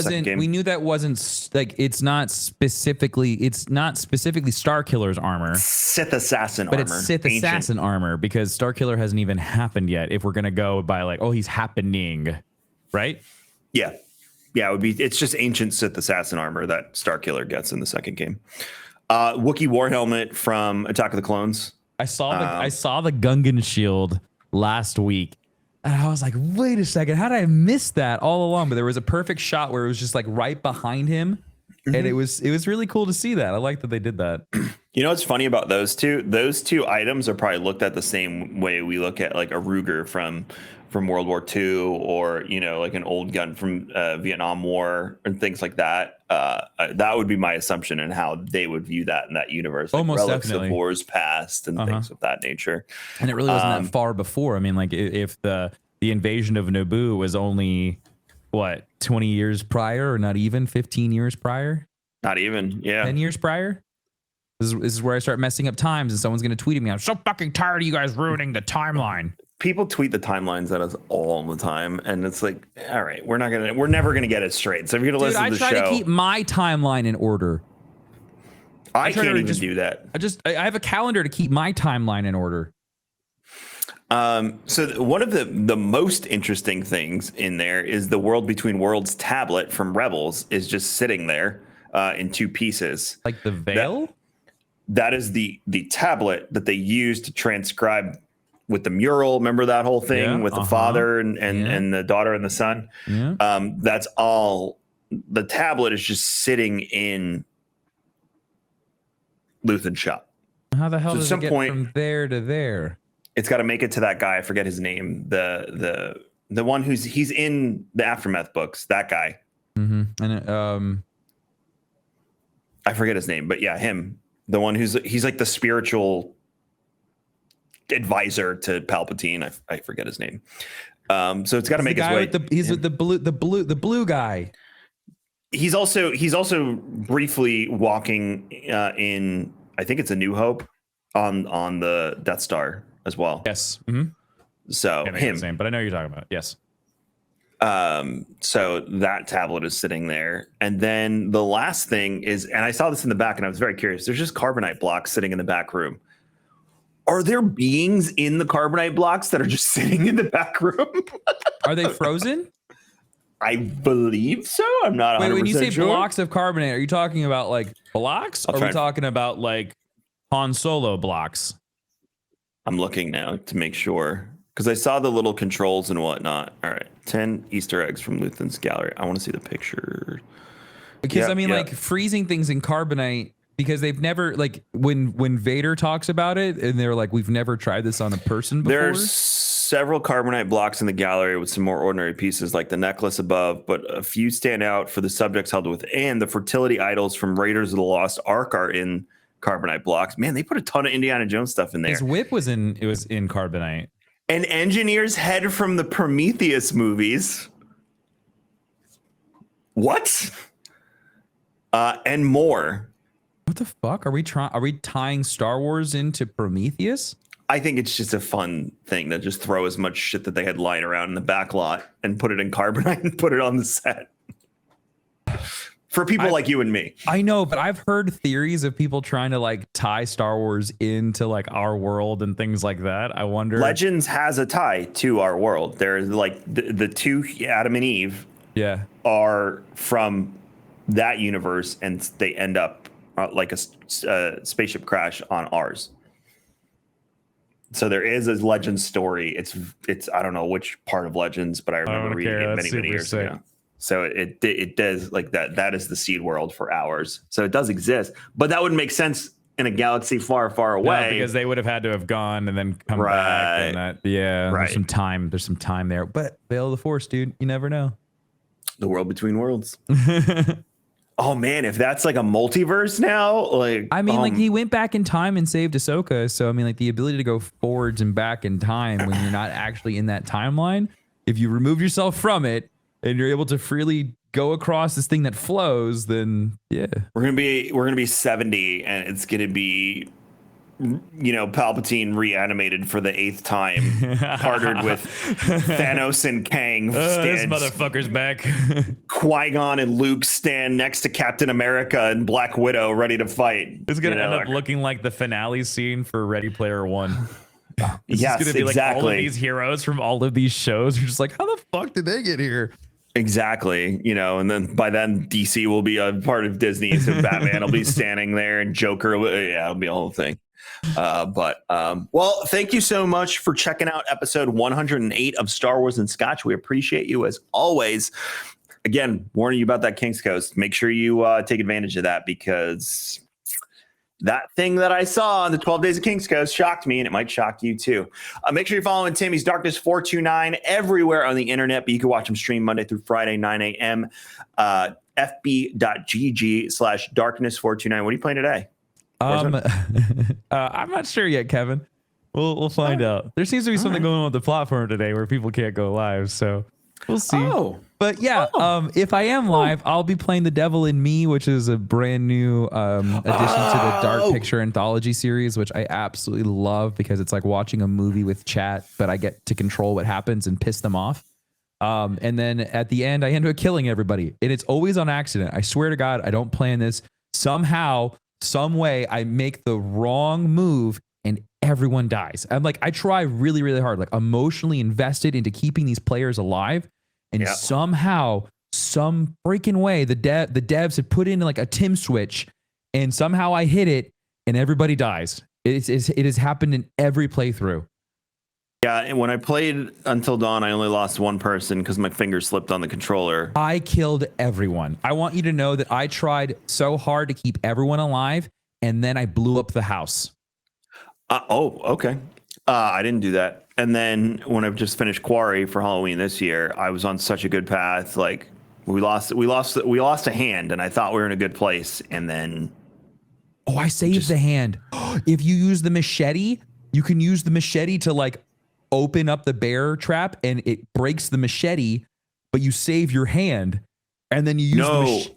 wasn't like it's not specifically Starkiller's armor. Sith assassin but armor. It's Sith assassin armor because Starkiller hasn't even happened yet. If we're gonna go by like, oh, he's happening, right? Yeah, it would be. It's just ancient Sith assassin armor that Starkiller gets in the second game. Wookiee war helmet from Attack of the Clones. I saw the Gungan shield last week. And I was like, wait a second, how did I miss that all along? But there was a perfect shot where it was just like right behind him. Mm-hmm. And it was really cool to see that. I like that they did that. You know what's funny about those two? Those two items are probably looked at the same way we look at like a Ruger from World War II, or like an old gun from Vietnam War and things like that. That would be my assumption and how they would view that in that universe. Like almost relics definitely. Of wars past and things of that nature. And it really wasn't that far before. I mean, like if the invasion of Naboo was only 20 years prior, or not even 15 years prior? Not even, yeah. 10 years prior? This is where I start messing up times, and someone's going to tweet at me. I'm so fucking tired of you guys ruining the timeline. People tweet the timelines at us all the time, and it's like, all right, we're never gonna get it straight. So if you're gonna listen to the show, I try to keep my timeline in order. I can't even do that. I have a calendar to keep my timeline in order. So one of the most interesting things in there is the World Between Worlds tablet from Rebels is just sitting there in two pieces. Like the veil? That is the tablet that they use to transcribe with the mural. Remember that whole thing with the father and the daughter and the son? Yeah. That's all. The tablet is just sitting in Luthen's shop. How the hell So does it get from there to there? It's got to make it to that guy. I forget his name. The one he's in the Aftermath books. That guy. Mm-hmm. And I forget his name, but yeah, him. The one he's like the spiritual advisor to Palpatine. I forget his name. So it's got to make his way. He's the blue guy. He's also briefly walking in. I think it's A New Hope on the Death Star as well. Yes. Mm-hmm. So him. Same, but I know you're talking about. Yes. So that tablet is sitting there. And then the last thing is, and I saw this in the back and I was very curious. There's just carbonite blocks sitting in the back room. Are there beings in the carbonite blocks that are just sitting in the back room? Are they frozen? I believe so. I'm not 100% Wait, when you say sure. blocks of carbonate, are you talking about like blocks? Or are we talking about like Han Solo blocks? I'm looking now to make sure because I saw the little controls and whatnot. All right. 10 Easter eggs from Luthen's gallery. I want to see the picture. Because like freezing things in carbonite, because they've never like when Vader talks about it and they're like, we've never tried this on a person before. There's several carbonite blocks in the gallery with some more ordinary pieces like the necklace above, but a few stand out for the subjects held within. The fertility idols from Raiders of the Lost Ark are in carbonite blocks. Man, they put a ton of Indiana Jones stuff in there. His whip was in carbonite. An engineer's head from the Prometheus movies. What? And more. What the fuck? Are we tying Star Wars into Prometheus? I think it's just a fun thing to just throw as much shit that they had lying around in the back lot and put it in carbonite and put it on the set. For people like you and me. I know, but I've heard theories of people trying to like tie Star Wars into like our world and things like that. I wonder. Legends has a tie to our world. There's like the two Adam and Eve are from that universe and they end up like a spaceship crash on ours. So there is a Legends story. It's I don't know which part of Legends, but I remember reading it many years ago. So it does like that. That is the seed world for ours. So it does exist, but that wouldn't make sense in a galaxy far, far away. No, because they would have had to have gone and then come back. And that, there's some time. There's some time there. But Veil of the Force, dude, you never know. The world between worlds. Oh man, if that's like a multiverse now, like I mean, like he went back in time and saved Ahsoka. So I mean, like the ability to go forwards and back in time when you're not actually in that timeline. If you remove yourself from it and you're able to freely go across this thing that flows, then yeah, we're gonna be 70, and it's gonna be, you know, Palpatine reanimated for the 8th time, partnered with Thanos and Kang. This motherfucker's back. Qui-Gon and Luke stand next to Captain America and Black Widow, ready to fight. It's gonna end up looking like the finale scene for Ready Player One. Yes, it's gonna be exactly. Like all of these heroes from all of these shows. You're just like, how the fuck did they get here? Exactly, you know, and then by then DC will be a part of Disney, so Batman will be standing there, and Joker, it'll be a whole thing. Well, thank you so much for checking out episode 108 of Star Wars and Scotch. We appreciate you as always. Again, warning you about that King's Coast. Make sure you take advantage of that, because that thing that I saw on the 12 Days of King's Coast shocked me, and it might shock you too. Make sure you're following Timmy's Darkness 429 everywhere on the internet, but you can watch him stream Monday through Friday, 9 a.m. fb.gg/darkness429. What are you playing today? I'm not sure yet, Kevin. We'll find out. There seems to be something going on with the platform today where people can't go live, so we'll see. But yeah, if I am live, I'll be playing The Devil in Me, which is a brand new addition to the Dark Picture Anthology series, which I absolutely love because it's like watching a movie with chat, but I get to control what happens and piss them off. And then at the end, I end up killing everybody, and it's always on accident. I swear to God, I don't plan this. Somehow, some way, I make the wrong move and everyone dies. I'm like, I try really, really hard, like emotionally invested into keeping these players alive. And somehow, some freaking way, the devs had put in like a Tim switch, and somehow I hit it, and everybody dies. It has happened in every playthrough. Yeah, and when I played Until Dawn, I only lost one person because my finger slipped on the controller. I killed everyone. I want you to know that I tried so hard to keep everyone alive, and then I blew up the house. Okay. I didn't do that. And then when I just finished Quarry for Halloween this year, I was on such a good path. Like we lost a hand, and I thought we were in a good place. And then, I saved the hand. If you use the machete, you can use the machete to like open up the bear trap, and it breaks the machete, but you save your hand, and then you use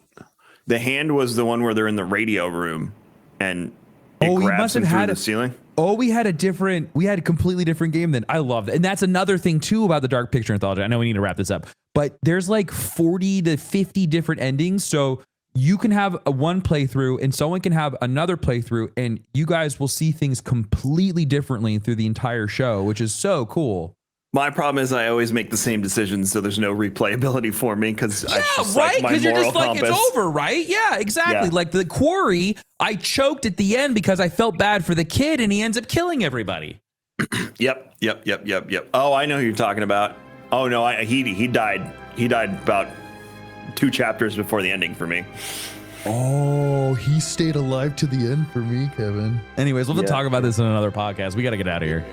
the hand was the one where they're in the radio room, and it grabs them through the ceiling. We had a completely different game then. I love that. And that's another thing too about the Dark Picture Anthology. I know we need to wrap this up, but there's like 40 to 50 different endings. So you can have one playthrough and someone can have another playthrough, and you guys will see things completely differently through the entire show, which is so cool. My problem is I always make the same decisions, so there's no replayability for me because right, because you're just like it's over, right? Yeah, exactly. Yeah. Like the Quarry, I choked at the end because I felt bad for the kid, and he ends up killing everybody. Yep. Oh, I know who you're talking about. Oh no, he died. He died about 2 chapters before the ending for me. Oh, he stayed alive to the end for me, Kevin. Anyways, we'll have to talk about this in another podcast. We got to get out of here.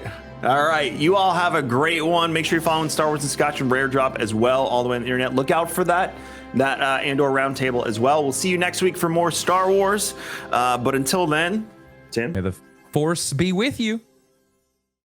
All right. You all have a great one. Make sure you're following Star Wars and Scotch and Rare Drop as well, all the way on the internet. Look out for that Andor Roundtable as well. We'll see you next week for more Star Wars. But until then, Tim. May the Force be with you.